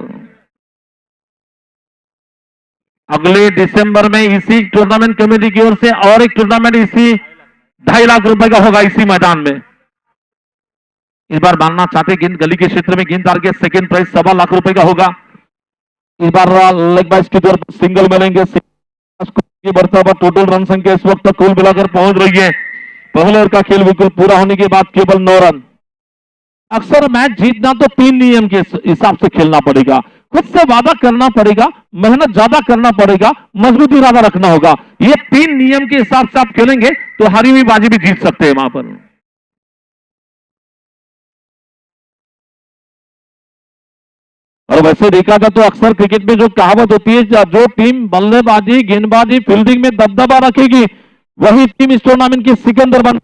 अगले दिसंबर में इसी टूर्नामेंट कमेटी की ओर से और एक टूर्नामेंट इसी 2.5 लाख रुपए का होगा इसी मैदान में। इस बार मानना चाहते गेंद गली के क्षेत्र में गेंद डाल के सेकेंड प्राइज 1.25 लाख रुपए का होगा। इस बार लेग बाइस के तौर पर सिंगल मिलेंगे, आगे बढ़ता हुआ टोटल रन संख्या इस वक्त तक कुल मिलाकर पहुंच रही है। पहले ओवर का खेल बिल्कुल पूरा होने के बाद केवल 9 रन। अक्सर मैच जीतना तो 3 नियम के हिसाब से खेलना पड़ेगा, खुद से वादा करना पड़ेगा, मेहनत ज्यादा करना पड़ेगा, मजबूत इरादा रखना होगा। ये 3 नियम के हिसाब से आप खेलेंगे तो हारी हुई बाजी भी जीत सकते हैं वहां पर। और वैसे देखा जाए तो अक्सर क्रिकेट में जो कहावत होती है, जो टीम बल्लेबाजी, गेंदबाजी, फील्डिंग में दबदबा रखेगी वही टीम इस टूर्नामेंट की सिकंदर बन।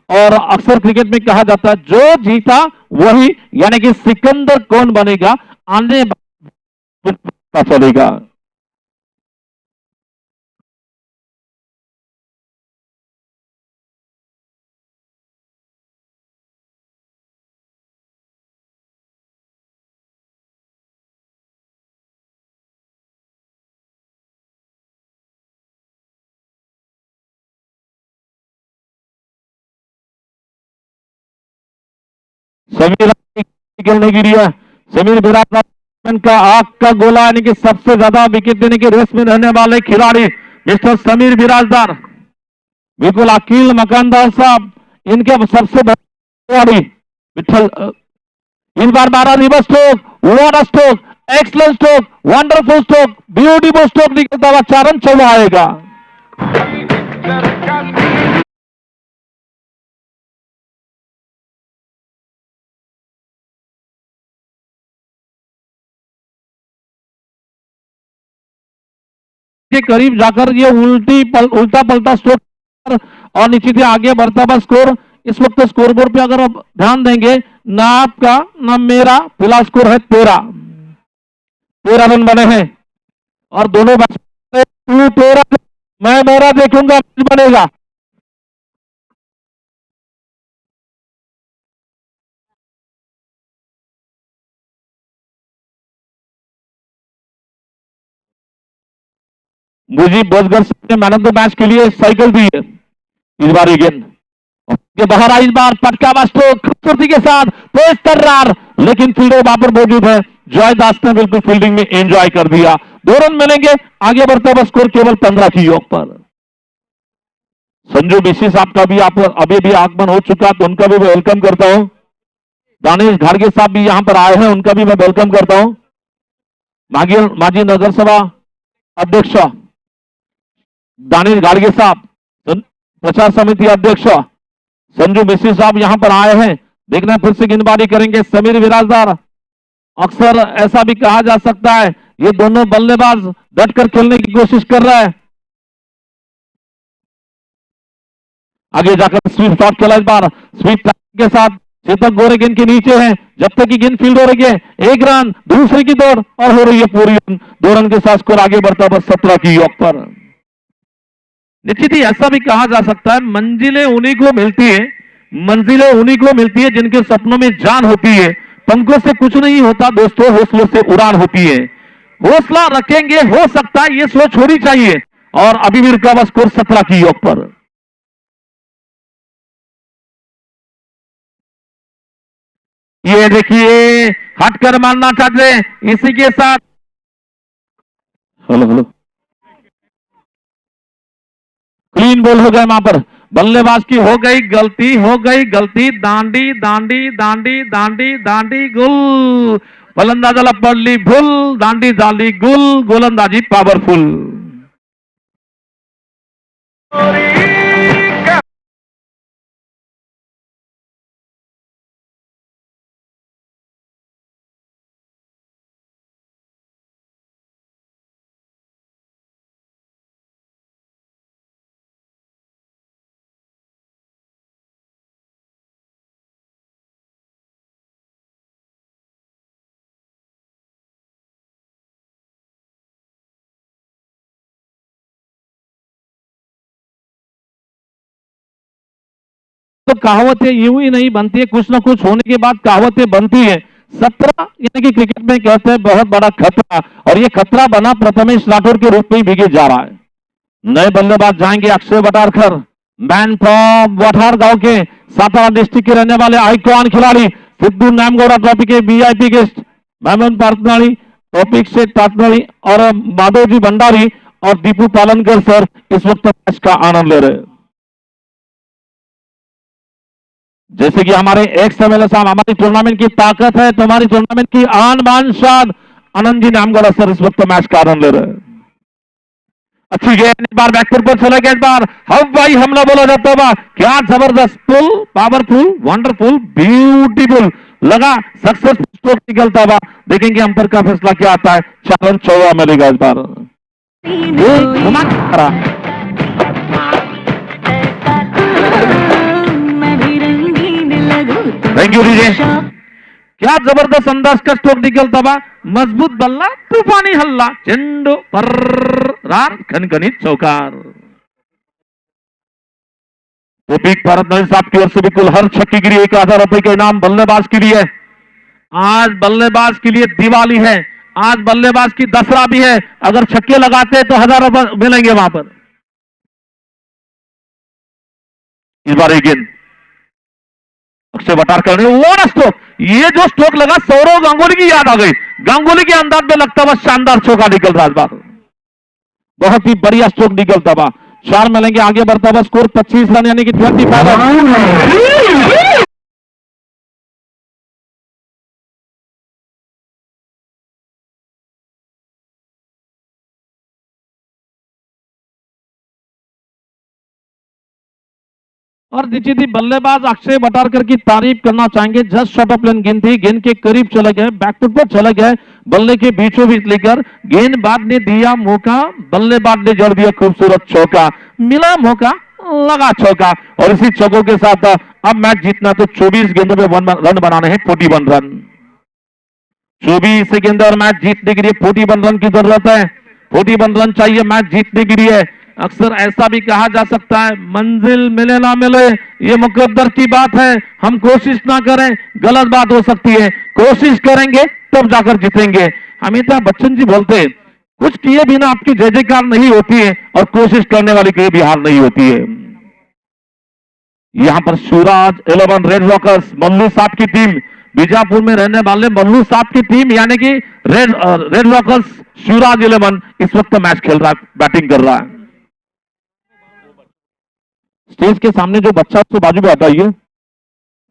और अक्सर क्रिकेट में कहा जाता है जो जीता वही, यानी कि सिकंदर कौन बनेगा आने पता चलेगा। समीर खेलने की लिया, समीर बिरादर का आग का गोला, यानी कि सबसे ज्यादा विकेट देने के रेस में रहने वाले खिलाड़ी मिस्टर समीर बिराजदार, बिल्कुल अकील मकानदार साहब इनके सबसे बड़े खिलाड़ी विठल। इस बार 12 reverse stroke, water stroke, excellent stroke, wonderful stroke, beautiful stroke निकलता हुआ 4 रन चौवा आएगा। के करीब जाकर ये उल्टा पलटा स्ट्रोक और नीचे से आगे बढ़ता हुआ स्कोर। इस वक्त स्कोर बोर्ड पे अगर आप ध्यान देंगे, ना आपका ना मेरा, फिलहाल स्कोर है 13 रन बने हैं और दोनों बैट्समैन 13, मैं मेरा देखूंगा बनेगा। मुझे बजगर ने मैन ऑफ द मैच के लिए साइकिल दी है इस बार ये गेंद के बाहर आई, इस बार पटका स्ट्रोक खूबसूरती के साथ तेज तर्रार, लेकिन फील्डर वहां पर मौजूद है। जॉय दास ने बिल्कुल फील्डिंग में एंजॉय कर दिया। 2 रन मिलेंगे, आगे बढ़ता हुआ स्कोर केवल 15 की योग पर। संजू मिश्री साहब का भी आप अभी भी आगमन हो चुका, तो उनका भी मैं वेलकम करता हूं। दानिश घाड़गे साहब भी यहां पर आए हैं, उनका भी मैं वेलकम करता हूं। माजी नगर सभा अध्यक्ष दानिश घाड़गे साहब, प्रचार समिति अध्यक्ष संजू मिश्री साहब यहां पर आए हैं। देखना फिर से गेंदबाजी करेंगे समीर बिराजदार। अक्सर ऐसा भी कहा जा सकता है ये दोनों बल्लेबाज डटकर खेलने की कोशिश कर रहा है। आगे जाकर स्वीप शॉट खेला इस बार, स्वीप के साथ चेतक गोरे गेंद के नीचे हैं, जब तक की गेंद फील्ड हो रही है। 1 रन, दूसरे की दौड़ और हो रही है पूरी रन। 2 रन के साथ स्कोर आगे बढ़ता बस 17 की योग पर। निश्चित ही ऐसा भी कहा जा सकता है मंजिलें उन्हीं को मिलती है जिनके सपनों में जान होती है। पंखों से कुछ नहीं होता दोस्तों, हौसलों से उड़ान होती है। हौसला रखेंगे, हो सकता है ये सोच होनी चाहिए। और अभी भी रुका हुआ स्कोर 17 की योग पर। ये देखिए हटकर मारना चाहते हैं, इसी के साथ हेलो क्लीन बॉल हो गए वहां पर। बल्लेबाज की हो गई गलती, दांडी गुल, फलंदाजाला पडली भूल, दांडी झाली गुल, गोलंदाजी पावरफुल। तो कहावतें यूं ही नहीं बनती है, कुछ ना कुछ होने के बाद कहावतें बनती है। 17 यानी कि क्रिकेट में कहते हैं बहुत बड़ा खतरा, और ये खतरा बना प्रथमेश राठौर के रूप में ही बिगे जा रहा है। नए बल्लेबाज जाएंगे अक्षय वटारकर, मैन फ्रॉम वठार गांव के सातारा डिस्ट्रिक्ट के रहने वाले आइकॉन खिलाड़ी, सिद्धू नामगौड़ा ट्रॉफी के वीआईपी गेस्ट मेहमान पार्टनरी, टॉपिक से टाटनरी और माधवजी भंडारी और दीपू पालनकर सर इस वक्त मैच का आनंद ले रहे हैं। जैसे कि हमारे एक्स एमएलए साहब, हमारी टूर्नामेंट की ताकत है, तुम्हारी टूर्नामेंट की आन बान शान, आनंद जी नामगढ़ सर इस वक्त मैच का आनंद ले रहे हैं। अच्छी गेंद, इस बार बैकफुट पर चला गया, इस बार हवाई हमला बोला जाता है। क्या जबरदस्त पुल, पावरफुल, वंडरफुल, ब्यूटीफुल लगा, सक्सेसफुल स्ट्रोक निकलता हुआ। देखेंगे अंपर का फैसला क्या आता है। चैलेंज 14 मिलेगा इस बार। Thank you DJ. क्या जबरदस्त अंदाज का स्ट्रोक निकलता हुआ, मजबूत बल्ला, तूफानी हल्ला, चेंडू पर रान, खनखनित चौकार। तो पीक भारत नवीन साहब की ओर से बिल्कुल हर छक्के के लिए 1000 रुपए का इनाम बल्लेबाज के लिए। आज बल्लेबाज के लिए दिवाली है, आज बल्लेबाज की दसरा भी है। अगर छक्के लगाते हैं तो 1000 रुपए मिलेंगे वहां पर। इस बार एक गेंद अक्षय बटार करने, वो ना स्ट्रोक, ये जो स्ट्रोक लगा सौरव गांगुली की याद आ गई। गांगुली के अंदाज में लगता हुआ शानदार चौका निकल रहा इस बार, बहुत ही बढ़िया स्ट्रोक निकलता हुआ। 4 मिलेंगे, आगे बढ़ता हुआ स्कोर 25 रन यानी कि 25 रन। और नीचे थी बल्लेबाज अक्षय बटारकर की तारीफ करना चाहेंगे। जस्ट शॉट ऑफ लेन गेंद थी, गेंद के करीब चले गए, बैकफुट पर चले गए, बल्ले के बीचों बीच लेकर गेंदबाज ने दिया मौका, बल्लेबाज ने जड़ दिया खूबसूरत चौका, मिला मौका, लगा चौका। और इसी चौकों के साथ अब मैच जीतना तो 24 गेंदों में रन बनाने हैं, 41 रन। 24 गेंदों और मैच जीतने के लिए 41 रन की जरूरत है। 41 रन चाहिए मैच जीतने के लिए। अक्सर ऐसा भी कहा जा सकता है, मंजिल मिले ना मिले ये मुकद्दर की बात है, हम कोशिश ना करें गलत बात हो सकती है, कोशिश करेंगे तब जाकर जीतेंगे। अमिताभ बच्चन जी बोलते हैं, कुछ किए बिना आपकी जय जयकार नहीं होती है और कोशिश करने वाली कभी भी हार नहीं होती है। यहां पर शिवराज 11 रेड रॉकर्स, मल्लू साहब की टीम, बीजापुर में रहने वाले मल्लू साहब की टीम यानी कि रेड रॉकर्स शिवराज 11 इस वक्त मैच खेल रहा है, बैटिंग कर रहा है। स्टेज के सामने जो बच्चा उसको बाजू में हटाइए।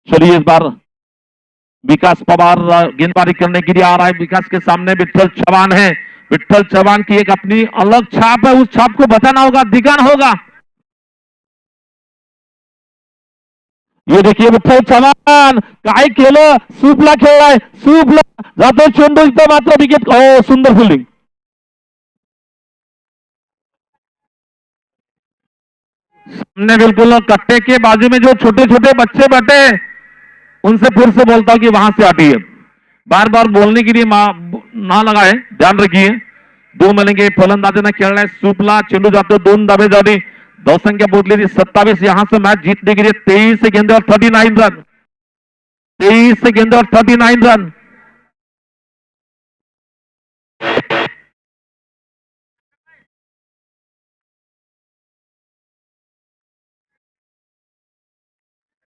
चलिए इस बार विकास पवार गेंदबाजी करने के लिए आ रहा है। विकास के सामने विठल चौहान है। विठल चौहान की एक अपनी अलग छाप है, उस छाप को बताना होगा, दिखाना होगा। ये देखिए विठल चव्हाण काय केलं, सूपला खेळलाय, सूपला जातो चेंडू, इथं मात्र विकेट। ओ सुंदर फिल्डिंग। सामने बिल्कुल कट्टे के बाजू में जो छोटे छोटे बच्चे बैठे, उनसे फिर से बोलता हूं कि वहां से हटिए, बार बार बोलने के लिए ना लगाए, ध्यान रखिए। 2 मिलेंगे, फलंदाजीने खेळलाय सूपला, चेंडू जातो, 2 धाबे झाली, धावसंख्या पोहोचली 27। यहां से मैच जीतने के लिए 23 गेंदे और 39 रन, 23 गेंदे और 39 रन।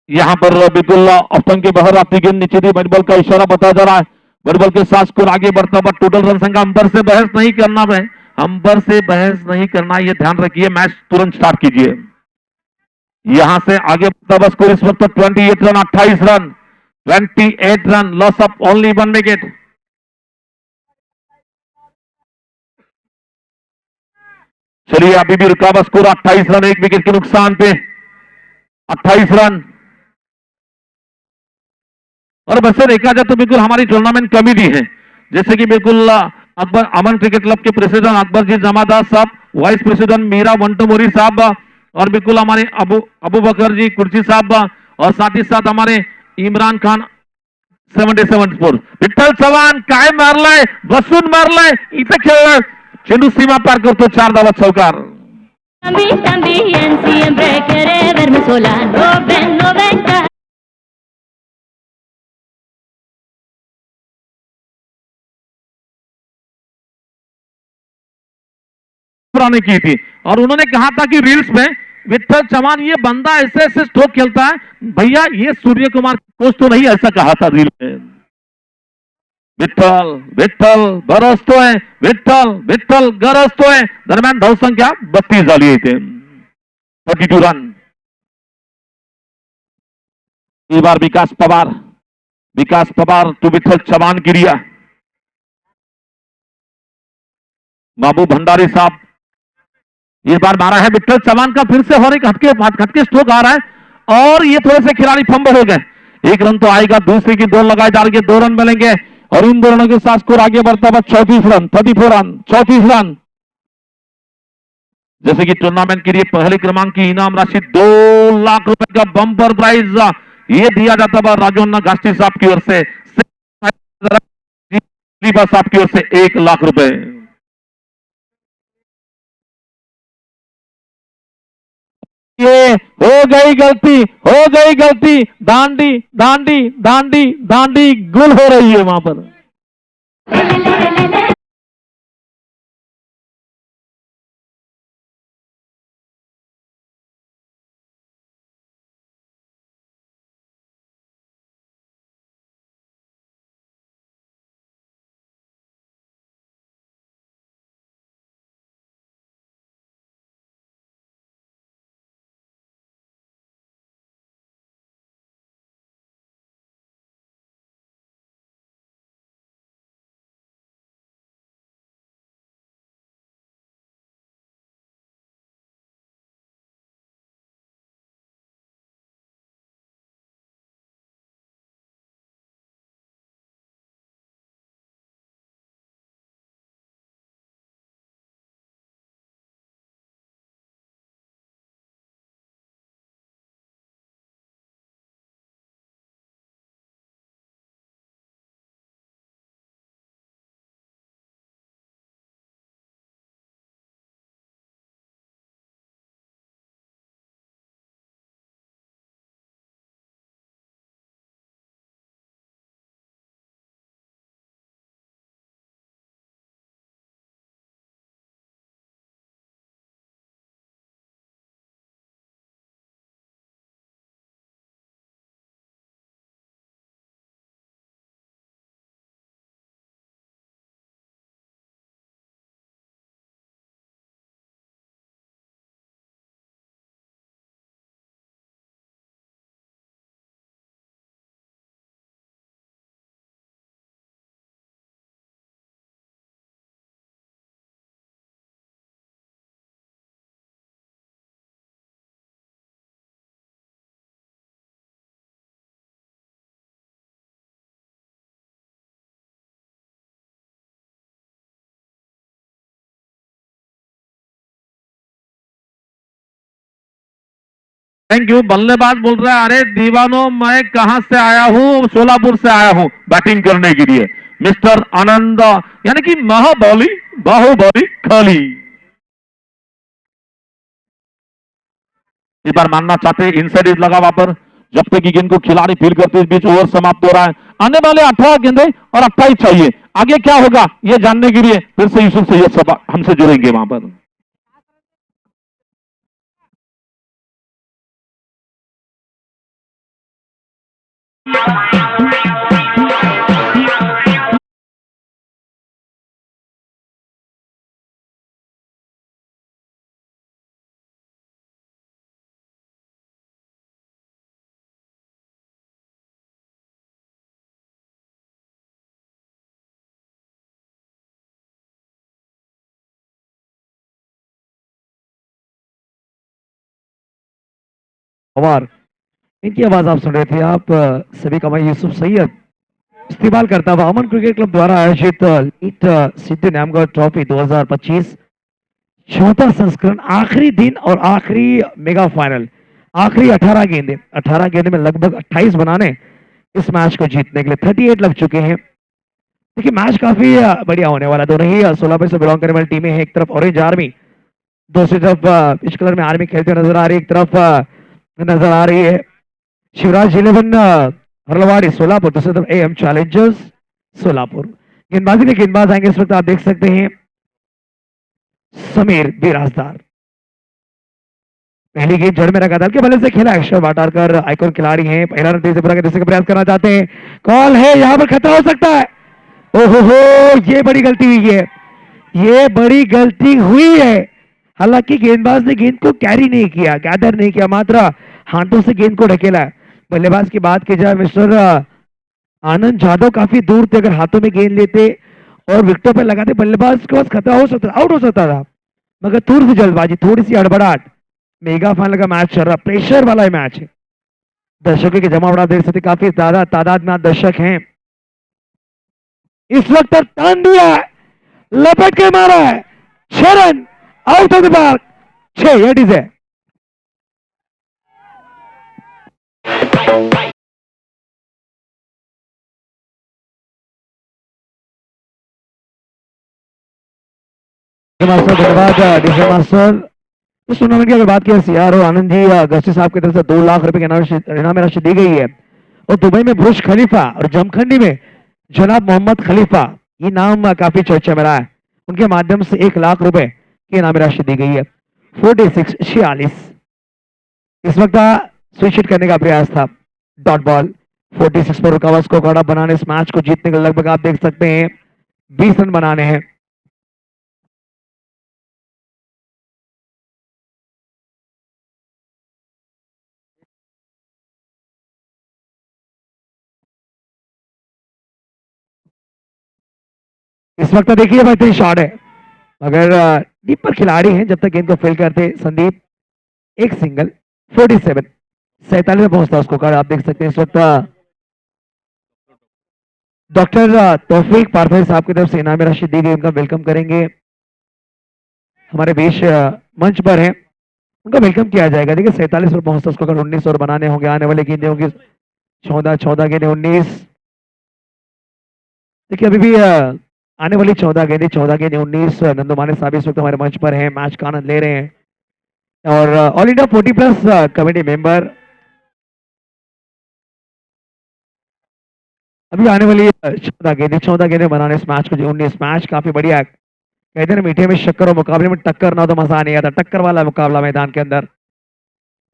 यहां पर बिल्कुल ऑप्शन के बाहर आती गेंद नीचे थी, बैट बॉल का इशारा बताया जा रहा है। बैट बॉल के साथ स्कोर आगे बढ़ता हुआ, टोटल रन संख्या, अंपर से बहस नहीं करना है, अंपर से बहस नहीं करना, ये ध्यान रखिए। मैच तुरंत स्टार्ट कीजिए। यहां से आगे बढ़ता हुआ स्कोर इस वक्त 28 run, 28 run, 28 run, loss of only 1 wicket. चलिए अभी भी रुका हुआ स्कोर 28 रन, 1 विकेट के नुकसान पे 28 रन। और वैसे देखा जाए तो बिल्कुल हमारी टूर्नामेंट कमेटी है, जैसे कि बिल्कुल अकबर अमन क्रिकेट क्लब के प्रेसिडेंट अकबर जी जमादार साहब, वाइस प्रेसिडेंट मीरा वंटमोरी साहब, और बिल्कुल हमारे अबू बकर जी कुर्सी साहब, और साथ ही साथ हमारे इमरान खान 77 विठ्ठल चव्हाण काय मारलाय, बसून मारलाय, इथं खेळलाय, चेंडू सीमा पार करतो, 4 धावा चौकार। की थी और उन्होंने कहा था कि रील्स में विठ्ठल चव्हाण ये बंदा ऐसे ऐसे स्ट्रोक खेलता है, भैया ये सूर्य कुमार कोच तो नहीं, ऐसा कहा था रील में। विठ्ठल विठ्ठल गरजतोय, विठ्ठल विठ्ठल गरजतोय. दरम्यान धावसंख्या 32 झाली इथे. 32 रन. इस बार विकास पवार टू विठ्ठल चौहान गिरिया. महबूब भंडारी साहब इस बार मारा है. विठ्ठल चौहान का फिर से और एक हटके स्ट्रोक आ रहा है और ये थोड़े से खिलाड़ी फंबल हो गए. एक रन तो आएगा, दूसरे की दौड़ लगाई जा रही है, 2 रन मिलेंगे और इन दोनों के साथ स्कोर आगे बढ़ता हुआ 34 रन, 34 रन, 34 रन. जैसे कि टूर्नामेंट के लिए पहले क्रमांक की इनाम राशि 2 लाख रुपए का बम्पर प्राइज ये दिया जाता है राजौना गास्टी साहब की ओर से. साहब की ओर से 1 लाख रुपए. ये हो गई गलती. दांडी दांडी दांडी दांडी गुल हो रही है वहां पर. Thank you. बल्लेबाज बोल रहा है, अरे दीवानो मैं कहां से आया हूं, सोलापुर से आया हूं बैटिंग करने के लिए. मिस्टर आनंद यानी कि महाबली बाहुबली खाली. इस बार मानना चाहते इनसाइड इज लगा वहां पर. जब तक की गेंद को खिलाड़ी फील करते इस बीच ओवर समाप्त हो रहा है. आने वाले 18 गेंदे और 28 चाहिए. आगे क्या होगा ये जानने के लिए फिर से यूसुफ सैयद साहब हमसे जुड़ेंगे वहां पर. पवार, इनकी आवाज आप सुन रहे थे. आप सभी का भाई यूसुफ सैयद इस्तेमाल करता हुआ अमन क्रिकेट क्लब द्वारा आयोजित लीट सिद्धि नामगढ़ ट्रॉफी 2025 चौथा संस्करण, आखिरी दिन और आखिरी मेगा फाइनल. आखिरी 18 गेंदे में लगभग 28 बनाने इस मैच को जीतने के लिए 38 लग चुके हैं. देखिए मैच काफी बढ़िया होने वाला. दोनों ही 16 से बिलोंग करने वाली टीमें हैं. एक तरफ ऑरेंज आर्मी, दूसरी तरफ इस कलर में आर्मी खेलते नजर आ रही है. एक तरफ नजर आ रही है शिवराज 11 हरलवाड़ी सोलापुर, दूसरी तरफ एएम चैलेंजर्स सोलापुर. गेंदबाजी में गेंदबाज आएंगे इस वक्त. आप देख सकते हैं समीर बिराजदार. पहली गेंद जड़ में रखा था, भले से खेला. अक्षर वाटारकर आइकॉन खिलाड़ी हैं. पहला रन तेज से पूरा करने का प्रयास करना चाहते हैं. कॉल है, यहां पर खतरा हो सकता है. ओहो हो, ये बड़ी गलती हुई है, ये बड़ी गलती हुई है। हालांकि गेंदबाज ने गेंद को कैरी नहीं किया, गैदर नहीं किया, मात्र हाथों से गेंद को ढकेला है। बल्लेबाज की बात की जाए मिस्टर आनंद जाधव काफी दूर थे, अगर हाथों में गेंद लेते और विकेटों पर लगाते बल्लेबाज के पास खतरा हो सकता, आउट हो सकता था, मगर थोड़ी सी जल्दबाजी, थोड़ी सी हड़बड़ाहट। मेगा फाइनल का मैच चल रहा, प्रेशर वाला मैच है, दर्शकों की जमावड़ा देख सकते, काफी ज्यादा तादाद में आज दर्शक हैं। इस वक्त टर्न दिया है, लपेट के मारा है, 6 run, out of the park, 6, it is है। मास्टर धन्यवाद डीजे मास्टर। इस टूर्नामेंट की अगर बात की सीआर और आनंद जी गस्ती साहब की तरफ से 2 लाख रुपए की इनामी राशि दी गई है, और दुबई में बुर्ज खलीफा और जमखंडी में जनाब मोहम्मद खलीफा, ये नाम काफी चर्चा में रहा है, उनके माध्यम से 1 लाख रुपए की इनामी राशि दी गई है। 46 इस वक्त स्विच हिट करने का प्रयास था, डॉट बॉल 46 पर रुका हुआ स्कोर कार्ड बनाने, इस मैच को जीतने के लगभग आप देख सकते हैं 20 रन बनाने हैं। इस वक्त देखिए बेहतरीन शॉट है, मगर डीप पर खिलाड़ी हैं, जब तक गेंद को फेल करते संदीप, एक सिंगल। 47 में पहुंचता उसको कार्ड आप देख सकते हैं इस वक्त डॉक्टर तौफीक पारफेर साहब की तरफ से इनामी राशि दी गई, उनका वेलकम करेंगे। हमारे बीच मंच पर हैं, उनका वेलकम किया जाएगा। देखिए 47 पर पहुंचता उसको कार्ड, 19 और बनाने होंगे, आने वाले गेंदे होंगे 14 गेंदे 19। देखिए अभी भी आने वाली 14 गेंदे 19 नंदू माने साहब इस वक्त हमारे मंच पर हैं, मैच का आनंद ले रहे हैं, और ऑल इंडिया 40+ कमेटी मेंबर अभी आने वाली 14 गेंदे बनाने इस मैच को, 19 मैच काफी बढ़िया, कहते हैं मीठे में शक्कर और मुकाबले में टक्कर ना तो मजा नहीं आता, टक्कर वाला मुकाबला मैदान के अंदर।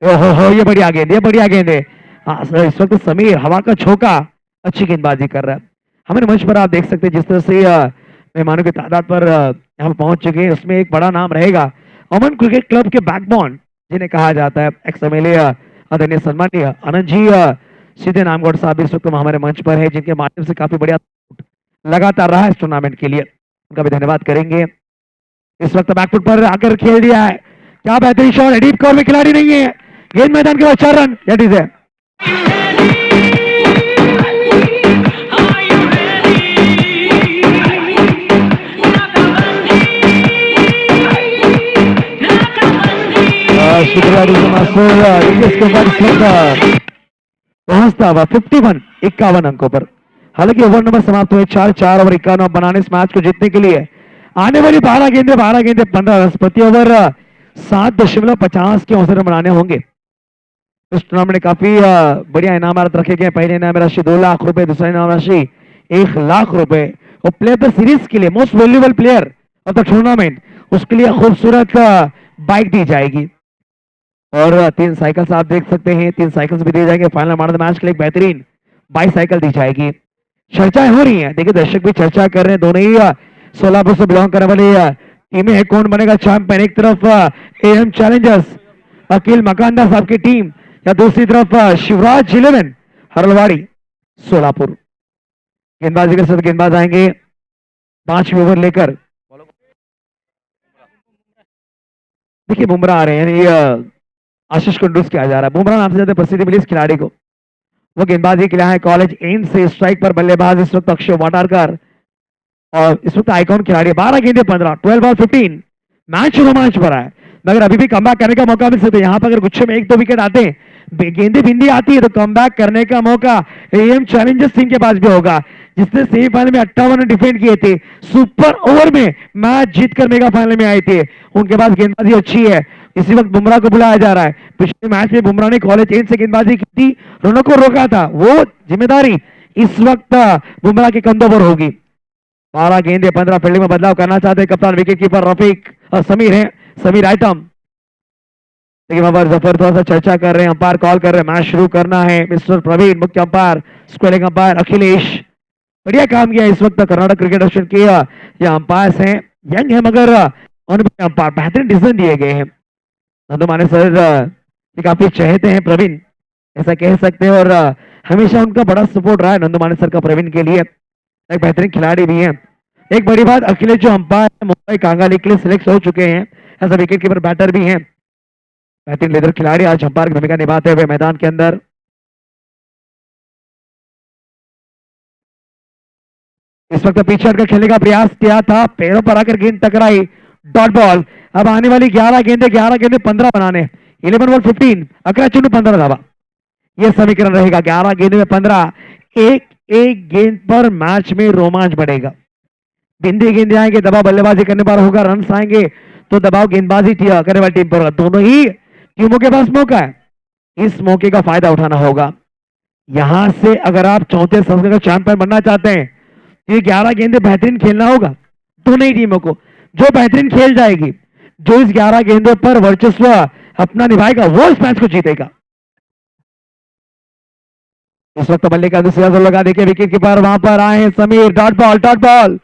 ओहो, ये बढ़िया गेंद, ये बढ़िया गेंद है। हाँ सर, इस वक्त समीर हवा का झोंका, अच्छी गेंदबाजी कर रहा है। हमारे मंच पर आप देख सकते हैं जिस तरह से मेहमानों की तादाद पर यहाँ पर पहुंच चुके हैं, उसमें एक बड़ा नाम रहेगा अमन क्रिकेट क्लब के बैकबोन जिन्हें कहा जाता है, एक्स एमएलए आदरणीय सम्मानीय आनंद जी सीधे नामगढ़ साहब इस वक्त हमारे मंच पर है, जिनके माध्यम से काफी बढ़िया लगातार रहा इस टूर्नामेंट के लिए, उनका भी धन्यवाद करेंगे। इस वक्त बैकफुट पर आकर खेल दिया है, क्या बेहतरीन शॉट है, डीप कॉर्नर में खिलाड़ी नहीं है, गेंद मैदान के बाद 4 रन, दैट इज है। शुक्रिया पहुंचता हुआ 51 अंकों पर। हालांकि ओवर नंबर समाप्त हुए 4 ओवर 51 बनाने इस मैच को जीतने के लिए आने वाली 12 गेंदे 15 रन, प्रति ओवर 7.50 के औसत रन बनाने होंगे। इस टूर्नामेंट में काफी बढ़िया इनाम रखे गए, पहले इनाम राशि 2 लाख रुपए, दूसरा इनाम राशि 1 लाख रुपए, और प्लेयर ऑफ द सीरीज के लिए most valuable player of the tournament, उसके लिए खूबसूरत बाइक दी जाएगी, और 3 साइकिल्स आप देख सकते हैं, 3 साइकिल्स भी दिए जाएंगे। Final man of the match के लिए एक बेहतरीन बाइसाइकिल दी जाएगी। चर्चाएं हो रही हैं, देखिए दर्शक भी चर्चा कर रहे हैं, दोनों ही सोलापुर से बिलोंग करने वाली टीमें हैं, कौन बनेगा चैंपियन। एक तरफ एएम चैलेंजर्स अकील मकानदार साहब की टीम, या दूसरी तरफ शिवराज 11 हरलवाड़ी सोलापुर। गेंदबाजी के साथ गेंदबाज आएंगे 5वें ओवर लेकर। देखिए बुमराह आ रहे हैं, यानी आशीष कुंडूस किया जा रहा है, बुमराह नाम से ज्यादा प्रसिद्धि मिली इस खिलाड़ी को। वो गेंदबाजी के लिए है कॉलेज एम से, स्ट्राइक पर बल्लेबाज इस वक्त अक्षय वाटारकर, और इस वक्त आइकॉन खिलाड़ी, 12 गेंदे 15, 12 बॉल 15, मैच रोमांच भरा है, मगर अभी भी कमबैक करने का मौका मिल सकता है। यहाँ पर अगर गुच्छे में 1-2 विकेट आते हैं, गेंदे बिंदी आती है, तो कमबैक करने का मौका एएम चैलेंजर्स टीम के पास भी होगा, जिसने सेमीफाइनल में 58 रन डिफेंड किए थे, सुपर ओवर में मैच जीतकर मेगा फाइनल में आए थे, उनके पास गेंदबाजी अच्छी है। इसी वक्त बुमराह को बुलाया जा रहा है, पिछले मैच में बुमराह ने कॉलेज एन से गेंदबाजी की थी, रनों को रोका था, वो जिम्मेदारी इस वक्त बुमराह के कंधों पर होगी। 12 गेंदे 15, फील्डिंग में बदलाव करना चाहते हैं कप्तान विकेट कीपर रफीक और समीर है, समीर आइटम। लेकिन वहां पर जफर थोड़ा सा चर्चा कर रहे हैं, अंपायर कॉल कर रहे हैं, मैच शुरू करना है। मिस्टर प्रवीण मुख्य अंपायर, स्क्वेलिंग अंपायर अखिलेश, बढ़िया काम किया इस वक्त कर्नाटक क्रिकेट एसोसिएशन के ये अंपायर्स हैं, यंग है मगर उन्हें बेहतरीन डिसीजन दिए गए हैं। नंदू माने सर ये काफी चहेते हैं प्रवीण, ऐसा कह सकते हैं, और हमेशा उनका बड़ा सपोर्ट रहा है नंदू माने सर का प्रवीण के लिए। एक बेहतरीन खिलाड़ी भी है। एक बड़ी बात, अखिलेश जो अंपायर मुंबई कांगा लीग के लिए सिलेक्ट हो चुके हैं, ऐसा विकेट कीपर बैटर भी हैं, बेहतरीन लीडर खिलाड़ी आज अंपायर की भूमिका निभाते हुए मैदान के अंदर। इस वक्त पीछे हटकर खेलने का प्रयास किया था, पैरों पर आकर गेंद टकराई, डॉट बॉल। अब आने वाली 11 गेंदे 15 बनाने, 11 बॉल 15, 11 चुनू 15 धावा, यह समीकरण रहेगा। 11 गेंदे में 15, एक एक गेंद पर मैच में रोमांच बढ़ेगा। बिंदी गेंदे आएंगे, दबाव बल्लेबाजी करने पर होगा, रन आएंगे तो दबाव गेंदबाजी करने वाली टीम पर। दोनों ही टीमों के पास मौका है, इस मौके का फायदा उठाना होगा। यहां से अगर आप चौथे संस्करण का चैंपियन बनना चाहते हैं, ये 11 गेंदे बेहतरीन खेलना होगा दोनों ही टीमों को। जो बेहतरीन खेल जाएगी, जो इस 11 गेंदों पर वर्चस्व अपना निभाएगा, वो इस मैच को जीतेगा। इस वक्त बल्ले का दूसरा लगा, देखिए विकेट कीपर वहां पर आए हैं Sameer, dot ball dot ball.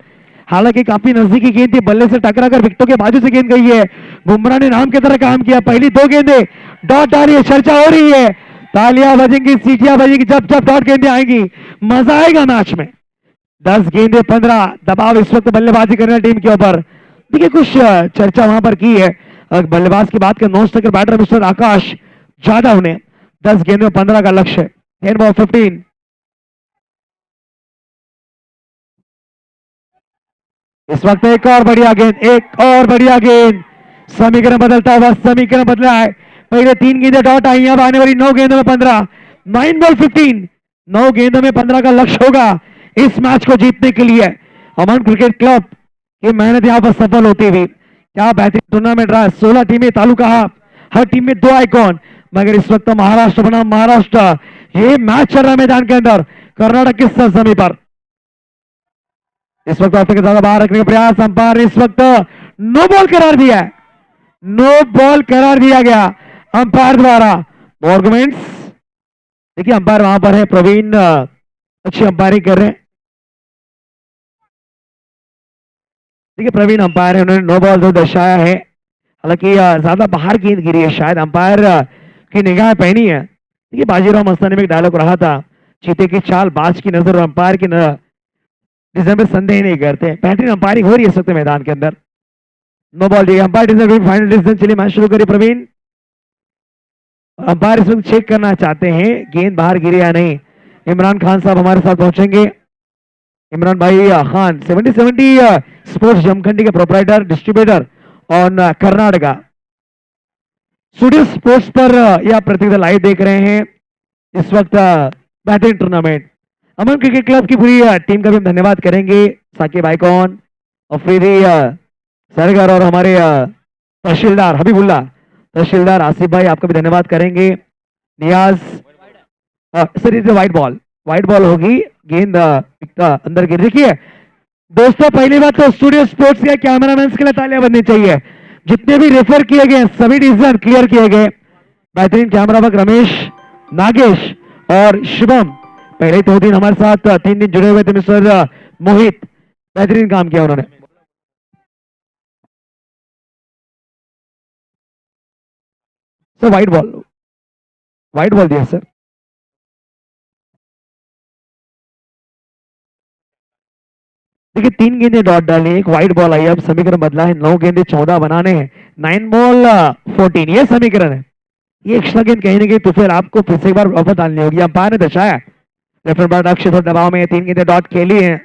हालांकि काफी नजदीकी गेंद थी, बल्ले से टकरा कर विकेटों के बाजू से गेंद गई है। बुमराह ने नाम की तरह काम किया, पहली 2 गेंदे डॉट डाली है, चर्चा हो रही है, तालियां बजेंगी, सीटियां बजेंगी जब जब डॉट गेंदे आएंगी, मजा आएगा मैच में। 10 गेंदे 15, दबाव इस वक्त बल्लेबाजी करने टीम के ऊपर। देखिए कुछ चर्चा वहां पर की है, बल्लेबाज की बात कर, नॉन स्ट्राइकर बैटर मिस्टर आकाश जाधव ने 10 गेंदे में 15 का लक्ष्य, 10 बॉल 15। इस वक्त एक और बढ़िया गेंद, एक और बढ़िया गेंद, समीकरण बदलता हुआ, समीकरण बदला है। पहले 3 गेंदें डॉट आई, अब आने वाली 9 गेंदों में 15, 9 बॉल 15, 9 गेंदों में 15 का लक्ष्य होगा इस मैच को जीतने के लिए। अमन क्रिकेट क्लब की मेहनत यहां पर सफल होती हुई, क्या बेहतरीन टूर्नामेंट रहा। 16 टीमें, तालुका हर टीम में 2 आइकॉन, मगर इस वक्त महाराष्ट्र बना महाराष्ट्र। ये मैच चल रहा है मैदान के अंदर कर्नाटक की सरजमी पर। इस वक्त ऑफ के ज्यादा बाहर रखने का प्रयास, अंपायर ने इस वक्त नो बॉल करार दिया है, नो बॉल करार दिया गया अंपायर द्वारा। आर्गुमेंट्स, देखिए अंपायर वहां पर है प्रवीण, अच्छी अंपायरिंग कर रहे हैं। देखिए प्रवीण अंपायर है, उन्होंने नो बॉल जो दर्शाया है, हालांकि ज्यादा बाहर गेंद गिरी है, शायद अंपायर की निगाह पहनी है। देखिए बाजीराव मस्तानी में एक डायलॉग रहा था, चीते की चाल बाज की नजर और अंपायर की डिसीजन में संदेह नहीं करते। बेहतरीन अंपायरिंग हो रही है इस वक्त मैदान के अंदर। नो बॉल दिया, अंपायर डिसीजन फाइनल डिसीजन। चलिए मैच शुरू करिए प्रवीण। अंपायर इस वक्त चेक करना चाहते हैं गेंद बाहर गिरी या नहीं। इमरान खान साहब हमारे साथ पहुंचेंगे। इमरान भाई खान 70 स्पोर्ट्स जमखंडी के प्रोपराइटर डिस्ट्रीब्यूटर और कर्नाटका स्टूडियो स्पोर्ट्स पर यह प्रतियोगिता लाइव देख रहे हैं इस वक्त। बेहतरीन टूर्नामेंट, अमन क्रिकेट क्लब की पूरी टीम का भी हम धन्यवाद करेंगे, साकिब आइकॉन, अफरीदी सरगर और हमारे तहसीलदार हबीबुल्ला, तहसीलदार आसिफ भाई, आपका भी धन्यवाद करेंगे। नियाज सर, इज व्हाइट बॉल होगी, गेंद अंदर गिर। देखिए दोस्तों, पहली बात तो स्टूडियो स्पोर्ट्स के कैमरामैन के लिए तालियां बननी चाहिए, जितने भी रेफर किए गए सभी डिसीजन क्लियर किए गए। बेहतरीन कैमरा वर्क रमेश, नागेश और शुभम, पहले 2 दिन हमारे साथ 3 दिन जुड़े हुए थे। मिस्टर मोहित, बेहतरीन काम किया उन्होंने। सर व्हाइट बॉल दिया सर। देखिए 3 गेंदे डॉट डाली, एक व्हाइट बॉल आई, अब समीकरण बदला है, 9 गेंदे 14 बनाने हैं, 9 बॉल 14, ये समीकरण है। ये एक्स्ट्रा गेंद कहीं ना कहीं तो फिर आपको फिर से एक बार वापस डालनी होगी, अंपायर ने दर्शाया। लेफ्ट बैट अक्षय थोड़ा दबाव में, 3 गेंदे डॉट खेली है।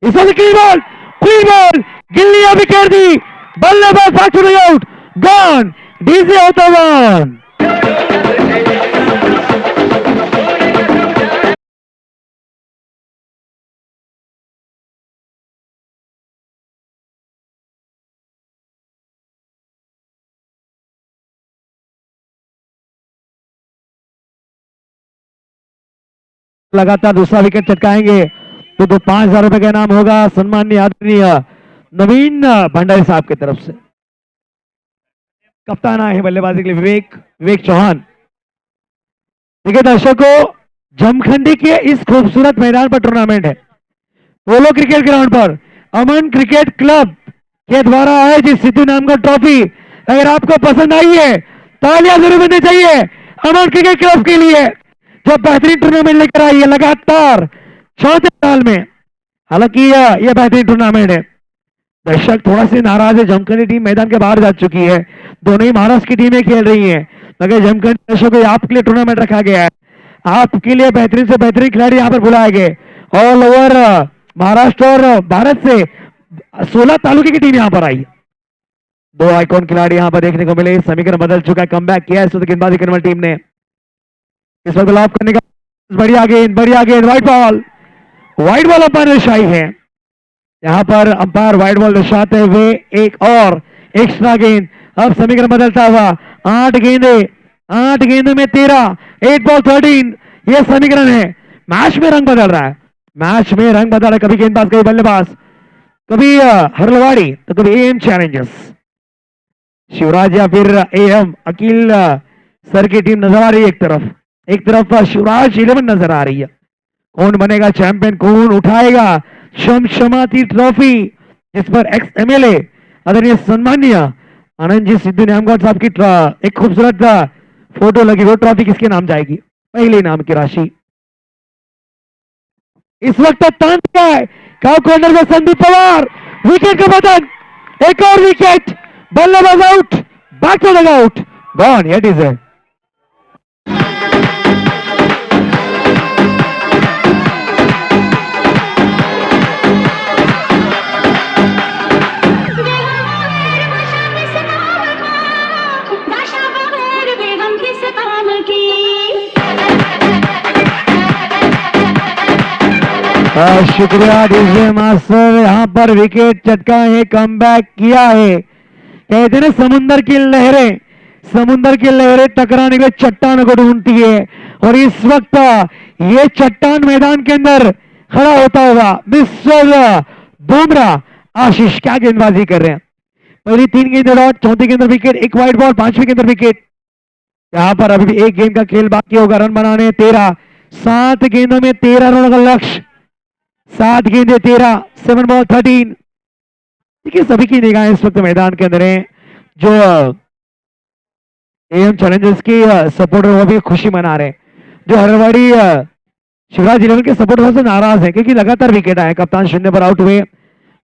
इस क्लीन बॉल, गिल्ली अभी कर दी, बल्लेबाज फैक्टरी आउट, गॉन, डीजे होता वन। लगातार दूसरा विकेट चटकाएंगे तो 5,000 रुपए का इनाम होगा, सम्माननीय आदरणीय नवीन भंडारी साहब की तरफ से। कप्तान आए हैं बल्लेबाजी के लिए विवेक चौहान। देखिए दर्शकों, जमखंडी के इस खूबसूरत मैदान पर टूर्नामेंट है, पोलो क्रिकेट ग्राउंड पर अमन क्रिकेट क्लब के द्वारा आयोजित सिद्धू नाम का ट्रॉफी। अगर आपको पसंद आई है तालियां जरूर बजनी चाहिए अमन क्रिकेट क्लब के लिए, जो बेहतरीन टूर्नामेंट लेकर आई है लगातार चौथे साल में। हालांकि यह बेहतरीन टूर्नामेंट है। दर्शक थोड़ा से नाराज है, जमखंडी टीम मैदान के बाहर जा चुकी है, दोनों ही महाराष्ट्र की टीमें खेल रही हैं, मगर जमखंडी दर्शकों आपके लिए टूर्नामेंट रखा गया है, आपके लिए बेहतरीन से बेहतरीन खिलाड़ी यहाँ पर बुलाए गए। ऑल ओवर महाराष्ट्र और भारत से 16 तालुके की टीम यहाँ पर आई। दो आइकॉन खिलाड़ी यहाँ पर देखने को मिले, समीकरण बदल चुका है, कमबैक किया है इस वक्त गेंदबाजी करने वाली टीम ने। इस वक्त लॉक करने का बढ़िया गेंद व्हाइट बॉल अंपायर ने शाही है। यहाँ पर अंपायर व्हाइट बॉल दर्शाते हुए एक और एक्स्ट्रा गेंद। अब समीकरण बदलता हुआ 8 गेंदों में 13, 8 बॉल 13, ये समीकरण है। मैच में रंग बदल रहा है, मैच में रंग बदल रहा है, कभी गेंदबाज कभी बल्लेबाज, कभी हरलवाड़ी तो कभी एएम चैलेंजर्स। शिवराज या फिर एएम अकील सर की टीम नजर आ रही है, एक तरफ शिवराज 11 नजर आ रही है। कौन बनेगा चैंपियन, कौन उठाएगा शमशमाती ट्रॉफी, जिस पर एक्स एमएलए आदरणीय सम्मान्य आनंद जी सिद्धू न्यामगौड़ साहब की एक खूबसूरत फोटो लगी। वो ट्रॉफी किसके नाम जाएगी? पहले नाम की राशि इस वक्त तांत्रिक है। काउ कॉर्नर में संदीप पवार, विकेट का बदन, एक और विकेट, बल्लेबाज out, back to the out, gone, it is it. शुक्रिया डीजे मास्टर, यहाँ पर विकेट चटका है, कमबैक किया है। कहते ना समुंदर की लहरें टकराने के चट्टान को ढूंढती है, और इस वक्त ये चट्टान मैदान के अंदर खड़ा होता हुआ मिस्टर बुमराह आशीष क्या गेंदबाजी कर रहे हैं। पहली 3 गेंद डॉट, चौथी गेंद विकेट, एक वाइट बॉल, 5वीं गेंद विकेट। यहाँ पर अभी भी एक गेंद का खेल बाकी होगा, रन बनाने 13, 7 गेंदों में 13 रनों का लक्ष्य, 7 गेंदे 13, 7 बॉल 13। देखिए सभी की निगाहें इस वक्त मैदान के अंदर हैं। जो एएम चैलेंजर्स की सपोर्टर वो भी खुशी मना रहे हैं, जो हरवाड़ी शिवराज 11 के सपोर्टर से नाराज है क्योंकि लगातार विकेट आए, कप्तान 0 पर आउट हुए।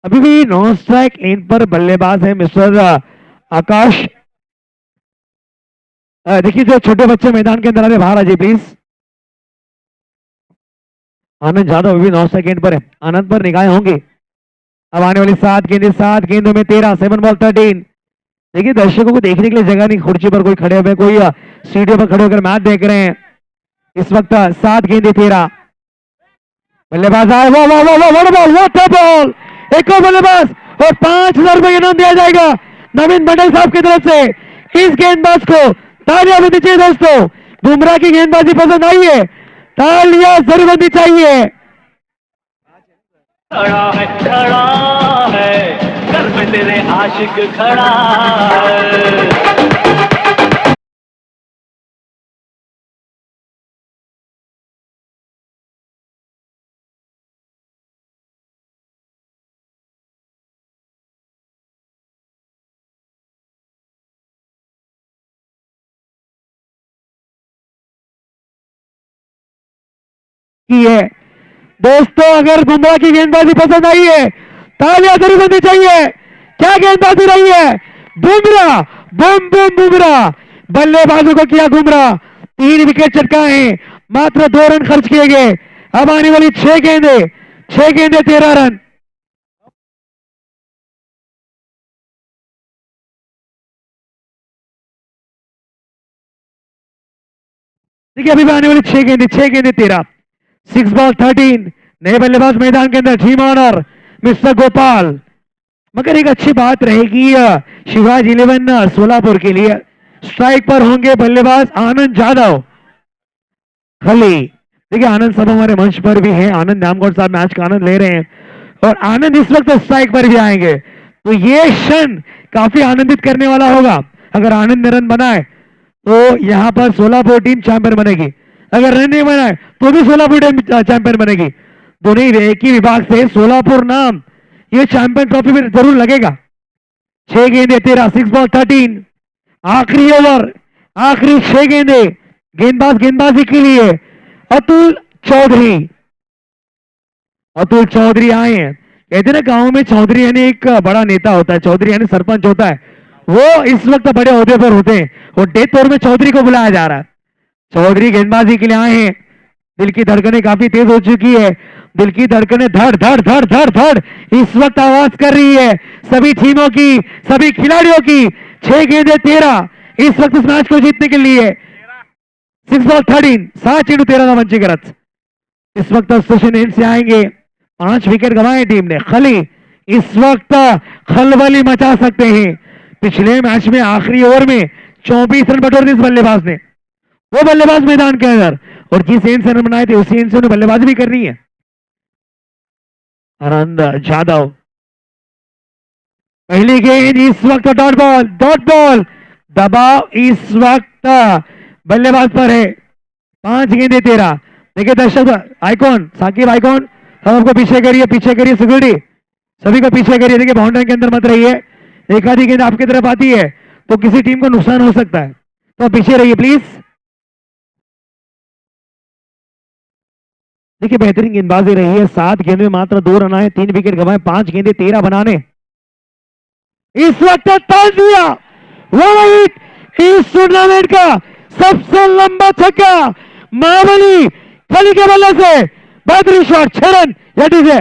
अभी भी नॉन स्ट्राइक, इन पर बल्लेबाज है मिस्टर आकाश। देखिए जो छोटे बच्चे मैदान के अंदर आ रहे बाहर आ जाइए प्लीज। आनंद यादव भी 9 सेकंड पर है, आनंद पर निगाहें होंगी। अब आने वाली 7 गेंदों में 13, 7 बॉल 13। देखिए दर्शकों को देखने के लिए जगह नहीं, कुर्सी पर कोई खड़े हुए, कोई सीढ़ियों पर खड़े होकर मैच देख रहे हैं। इस वक्त 7 गेंदे 13, बल्लेबाज आए, वाह वाह वाह वाह बॉल, व्हाट अ बॉल, एक और बल्लेबाज, और 5,000 रुपए इनाम दिया जाएगा नवीन मंडल साहब की तरफ से। इस गेंदबाज को तालियां बजनी चाहिए दोस्तों, बुमराह की गेंदबाजी पसंद आई है, तालियां जरूर बजनी चाहिए। खड़ा है घर में तेरे आशिक खड़ा है। की है दोस्तों, अगर बुमराह की गेंदबाजी पसंद आई है तालियां जरूर बजनी चाहिए। क्या गेंदबाजी रही है, बुमराह, बम बम बुमराह, बल्लेबाजों को किया गुमराह। 3 विकेट चटकाए, मात्र 2 रन खर्च किए गए। अब आने वाली 6 गेंदे 13 रन। देखिए अभी भी आने वाली 6 गेंदे 13, 6 बॉल 13। नए बल्लेबाज मैदान के अंदर, टीम ऑनर मिस्टर गोपाल। मगर एक अच्छी बात रहेगी शिवराज 11 सोलापुर के लिए, स्ट्राइक पर होंगे बल्लेबाज आनंद यादव खली। देखिए आनंद साहब हमारे मंच पर भी हैं, आनंद न्यामगौड़ साहब मैच का आनंद ले रहे हैं, और आनंद इस वक्त स्ट्राइक पर भी आएंगे, तो ये क्षण काफी आनंदित करने वाला होगा। अगर आनंद ने रन बनाए तो यहां पर सोलापुर टीम चैंपियन बनेगी। अगर रन नहीं बनाए तो भी सोलापुर टीम चैंपियन बनेगी। दोनों ही एक ही विभाग से सोलापुर नाम ये चैंपियन ट्रॉफी में जरूर लगेगा। 6 गेंदे 13, 6 बॉल 13, आखिरी ओवर, आखिरी 6 गेंदे गेंदबाजी के लिए अतुल चौधरी। अतुल चौधरी आए हैं। कहते ना गांव में चौधरी यानी एक बड़ा नेता होता है, चौधरी यानी सरपंच होता है, वो इस वक्त बड़े ओहदे पर होते हैं और डेथ ओवर में चौधरी को बुलाया जा रहा है। चौधरी गेंदबाजी के लिए आए हैं। दिल की धड़कनें काफी तेज हो चुकी है, दिल की धड़कनें धड़ धड़ धड़ धड़ धड़ इस वक्त आवाज कर रही है सभी टीमों की, सभी खिलाड़ियों की। 6 गेंदे 13 इस वक्त इस मैच को जीतने के लिए। 6 बॉल 13, 7-13 का वंशीकृत। इस वक्त स्टेशन एंड से आएंगे। 5 विकेट गंवाए टीम ने। खली इस वक्त खलबली मचा सकते हैं। पिछले मैच में आखिरी ओवर में 24 रन बटोरे इस बल्लेबाज ने, वो बल्लेबाज मैदान के अंदर, और जिस एंड से रन बनाए थे उसी एंड से उन्हें बल्लेबाजी भी करनी है। आनंद जादव पहली गेंद इस वक्त डॉट बॉल दबाव इस वक्त बल्लेबाज पर है। 5 गेंदे 13। देखिए दर्शक आइकॉन साकिब आइकॉन हम आपको पीछे करिए सिक्योरिटी सभी को पीछे करिए। देखिए बाउंड्री के अंदर मत रहिए, एक आधी गेंद आपकी तरफ आती है तो किसी टीम को नुकसान हो सकता है, तो पीछे रहिए प्लीज। देखिए बेहतरीन गेंदबाजी रही है। 7 गेंद में मात्र 2 रन आए, 3 विकेट गंवाए, 5 गेंदे 13 बनाने। इस वक्त ताल दिया इस टूर्नामेंट का सबसे लंबा छक्का महाबली खली के बल्ले से। बेहतरीन शॉट, 6 रन यदि से।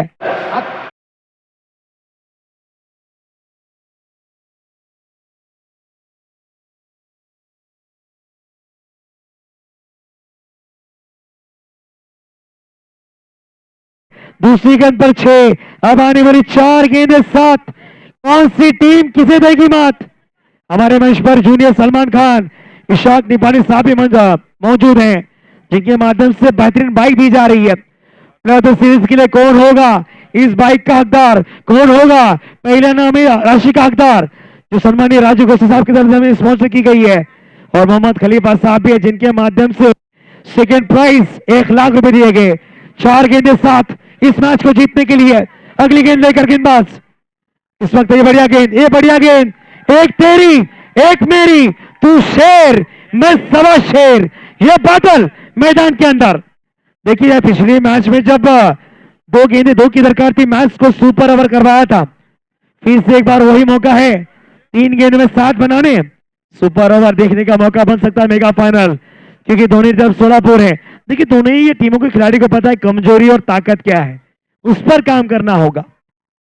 दूसरी गेंद पर 6, अब आने वाली 4 गेंदें 7। कौन सी टीम किसे देगी मात? हमारे मंच पर जूनियर सलमान खान, इशाक निपानी साहब भी मौजूद हैं, जिनके माध्यम से बेहतरीन बाइक दी जा रही है। प्लेयर सीरीज के लिए कौन होगा इस बाइक का हकदार, कौन होगा पहला नाम है राशि का हकदार, जो सम्मानीय राजू गोस्वामी साहब की तरफ से स्पॉन्सर की गई है, और मोहम्मद खलीफा साहब भी है, जिनके माध्यम से सेकेंड प्राइज 1 लाख रुपए दिए गए। 4 गेंदे 7 इस मैच को जीतने के लिए। अगली गेंद लेकर गेंदबाज इस वक्त ये बढ़िया गेंद, एक तेरी एक मेरी, तू शेर मैं सवा शेर, ये बाटल मैदान के अंदर। देखिए पिछले मैच में जब 2 गेंदे 2 की दरकार थी, मैच को सुपर ओवर करवाया था, फिर से एक बार वही मौका है 3 गेंद में 7 बनाने। सुपर ओवर देखने का मौका बन सकता है मेगा फाइनल, क्योंकि दोनों तरफ सोलापुर है। देखिए दोनों ही ये टीमों के खिलाड़ी को पता है कमजोरी और ताकत क्या है, उस पर काम करना होगा।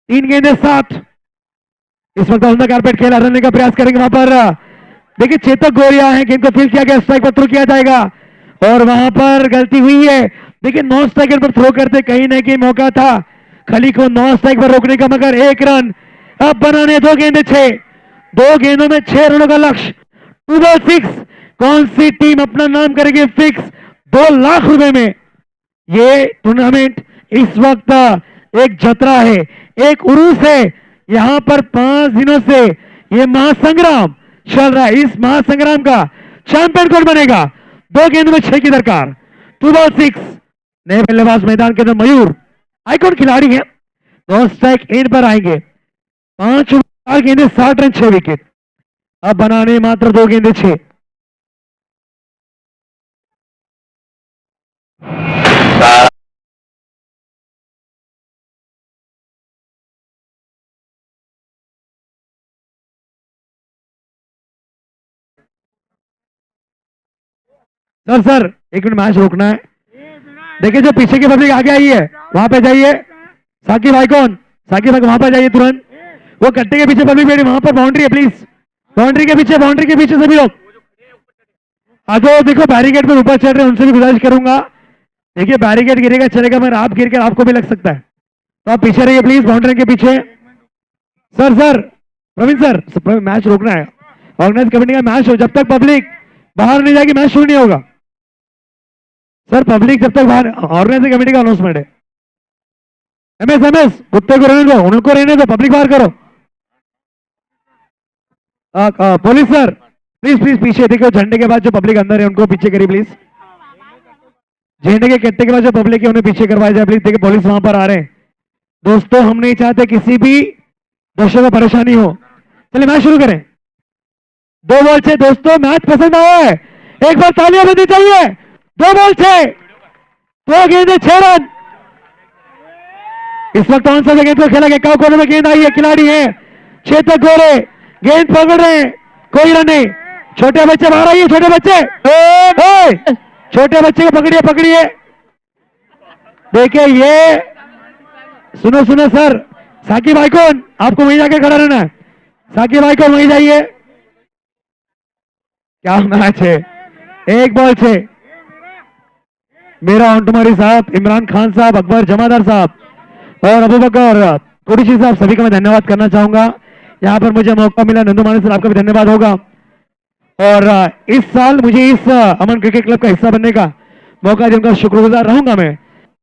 3 गेंदे 7 इस वक्त ऑन द कारपेट खेला, रनने का प्रयास करेंगे वहां पर। देखिए चेतक गोरिया है, गेंद को फील्ड किया गया, स्ट्राइक पर थ्रो किया जाएगा, और वहां पर गलती हुई है। देखिए नॉन स्ट्राइक पर थ्रो करते कहीं ना कहीं मौका था खली को नॉन स्ट्राइक पर रोकने का, मगर 1 रन अब बनाने। 2 गेंदे 6, 2 गेंदों में 6 रनों का लक्ष्य। 2 बॉल 6, कौन सी टीम अपना नाम करेगी फिक्स 2 लाख रुपए में? ये टूर्नामेंट इस वक्त एक जतरा है, एक उरूस है। यहां पर 5 दिनों से ये महासंग्राम चल रहा है। इस महासंग्राम का चैंपियन कौन बनेगा? 2 गेंदों में 6 की दरकार। 2 बॉल 6। नए बल्लेबाज मैदान के अंदर मयूर आइकॉन खिलाड़ी है, 2 स्ट्राइक एंड पर आएंगे। 5 गेंदे 60 रन 6 विकेट, अब बनाने मात्र 2 गेंदे 6। सर 1 मिनट मैच रोकना है। देखिए जो पीछे की पब्लिक आगे आई है वहां पे जाइए। साकिब आइकॉन वहां पे जाइए तुरंत। वो कट्टे के पीछे पब्लिक बैठी, वहां पर बाउंड्री है, प्लीज बाउंड्री के पीछे सभी लोग आ जाओ। देखो बैरिकेड पर ऊपर चढ़ रहे हैं, उनसे भी गुजारिश करूंगा। देखिए बैरिकेड गिरेगा चलेगा, मगर आप गिर कर आपको भी लग सकता है, तो आप पीछे रहिए प्लीज बाउंड्री के पीछे। सर प्रवीण सर मैच रोकना है, ऑर्गेनाइज कमेटी का मैच हो, जब तक पब्लिक बाहर नहीं जाएगी मैच शुरू नहीं होगा। सर पब्लिक जब तक बाहर, ऑर्गेनाइजिंग कमेटी का अनाउंसमेंट है। एमएस कुत्ते को रहने दो, उनको रहने दो, पब्लिक बाहर करो। पुलिस सर प्लीज पीछे देखो, झंडे के बाद जो पब्लिक अंदर है उनको पीछे करिए प्लीज। झंडे के कट्टे के बाद जो पब्लिक है उन्हें पीछे करवाया जाए प्लीज। देखिए पुलिस वहां पर आ रहे हैं दोस्तों, हम नहीं चाहते किसी भी दर्शक को परेशानी हो। चलिए मैच शुरू करें। 2 बॉल 6 दोस्तों, मैच पसंद आया है, एक बार तालियां बजनी चाहिए। 2 बॉल 6, 2 गेंदे 6 रन। इस वक्त कौन सा गेंद को खेला गया, कोने में गेंद आई है, खिलाड़ी है चेतक गोरे, गेंद पकड़ रहे हैं, कोई रन नहीं। छोटे बच्चे बाहर आइए, छोटे बच्चे, छोटे बच्चे को पकड़िए पकड़िए। देखिए ये, सुनो सुनो सर, साकिब आइकॉन आपको वहीं जाके खड़ा रहना है। साकिब आइकॉन वहीं जाइए। क्या मैच है, 1 बॉल 6। मेरा ऑन तुम्हारी साहब, इमरान खान साहब, अकबर जमादार साहब और अबू बकर कुरैशी साहब, सभी का मैं धन्यवाद करना चाहूंगा। यहाँ पर मुझे मौका मिला, नंदू माने सर आपका भी धन्यवाद होगा। और इस साल मुझे इस अमन क्रिकेट क्लब का हिस्सा बनने का मौका दिया, उनका शुक्रगुजार रहूंगा मैं।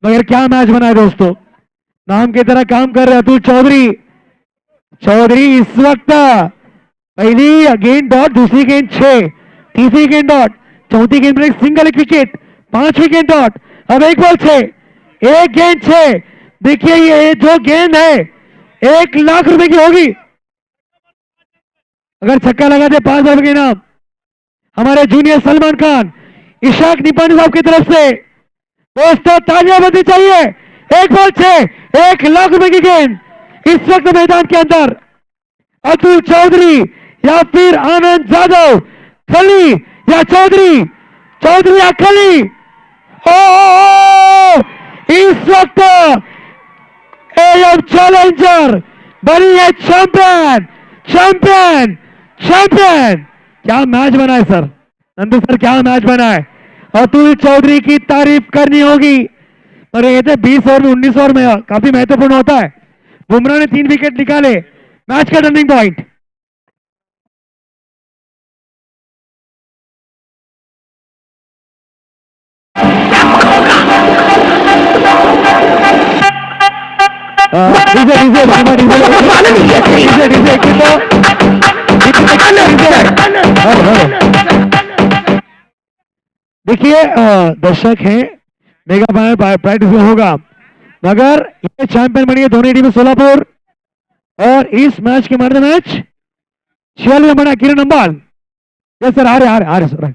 मगर क्या मैच बना है दोस्तों, नाम की तरह काम कर रहे अतुल चौधरी। चौधरी इस वक्त पहली गेंद डॉट, दूसरी गेंद 6, तीसरी गेंद डॉट, चौथी गेंद पर एक सिंगल एक विकेट, 5वीं गेंद डॉट। अब 1 बॉल 6, 1 गेंद 6। देखिए ये जो गेंद है 1 लाख रुपए की होगी, अगर छक्का लगा दे 5 हजार के इनाम। हमारे जूनियर सलमान खान, इशाक निपानी साहब की तरफ से दोस्तों तालियां बजनी चाहिए। 1 बॉल 6, 1 लाख रुपए की गेंद इस वक्त मैदान के अंदर। अतुल चौधरी या फिर आनंद जादव, खली या चौधरी, चौधरी या खली। ओ इस वक्त एएम चैलेंजर बनी है चैंपियन, चैंपियन, चैंपियन। क्या मैच बना है सर, नंदू सर क्या मैच बना है। अतुल चौधरी की तारीफ करनी होगी। और ये कहते 20 ओवर में 19 ओवर में काफी महत्वपूर्ण होता है। बुमराह ने 3 विकेट निकाले, मैच का टर्निंग पॉइंट। देखिए दर्शक हैं, मेगा फाइनल प्रैक्टिस में होगा, मगर ये चैंपियन बनी है दोनों टीम सोलापुर। और इस मैच के मैन मैच 46 में बना किरण अंबाल। यस सर, आ रहे सर।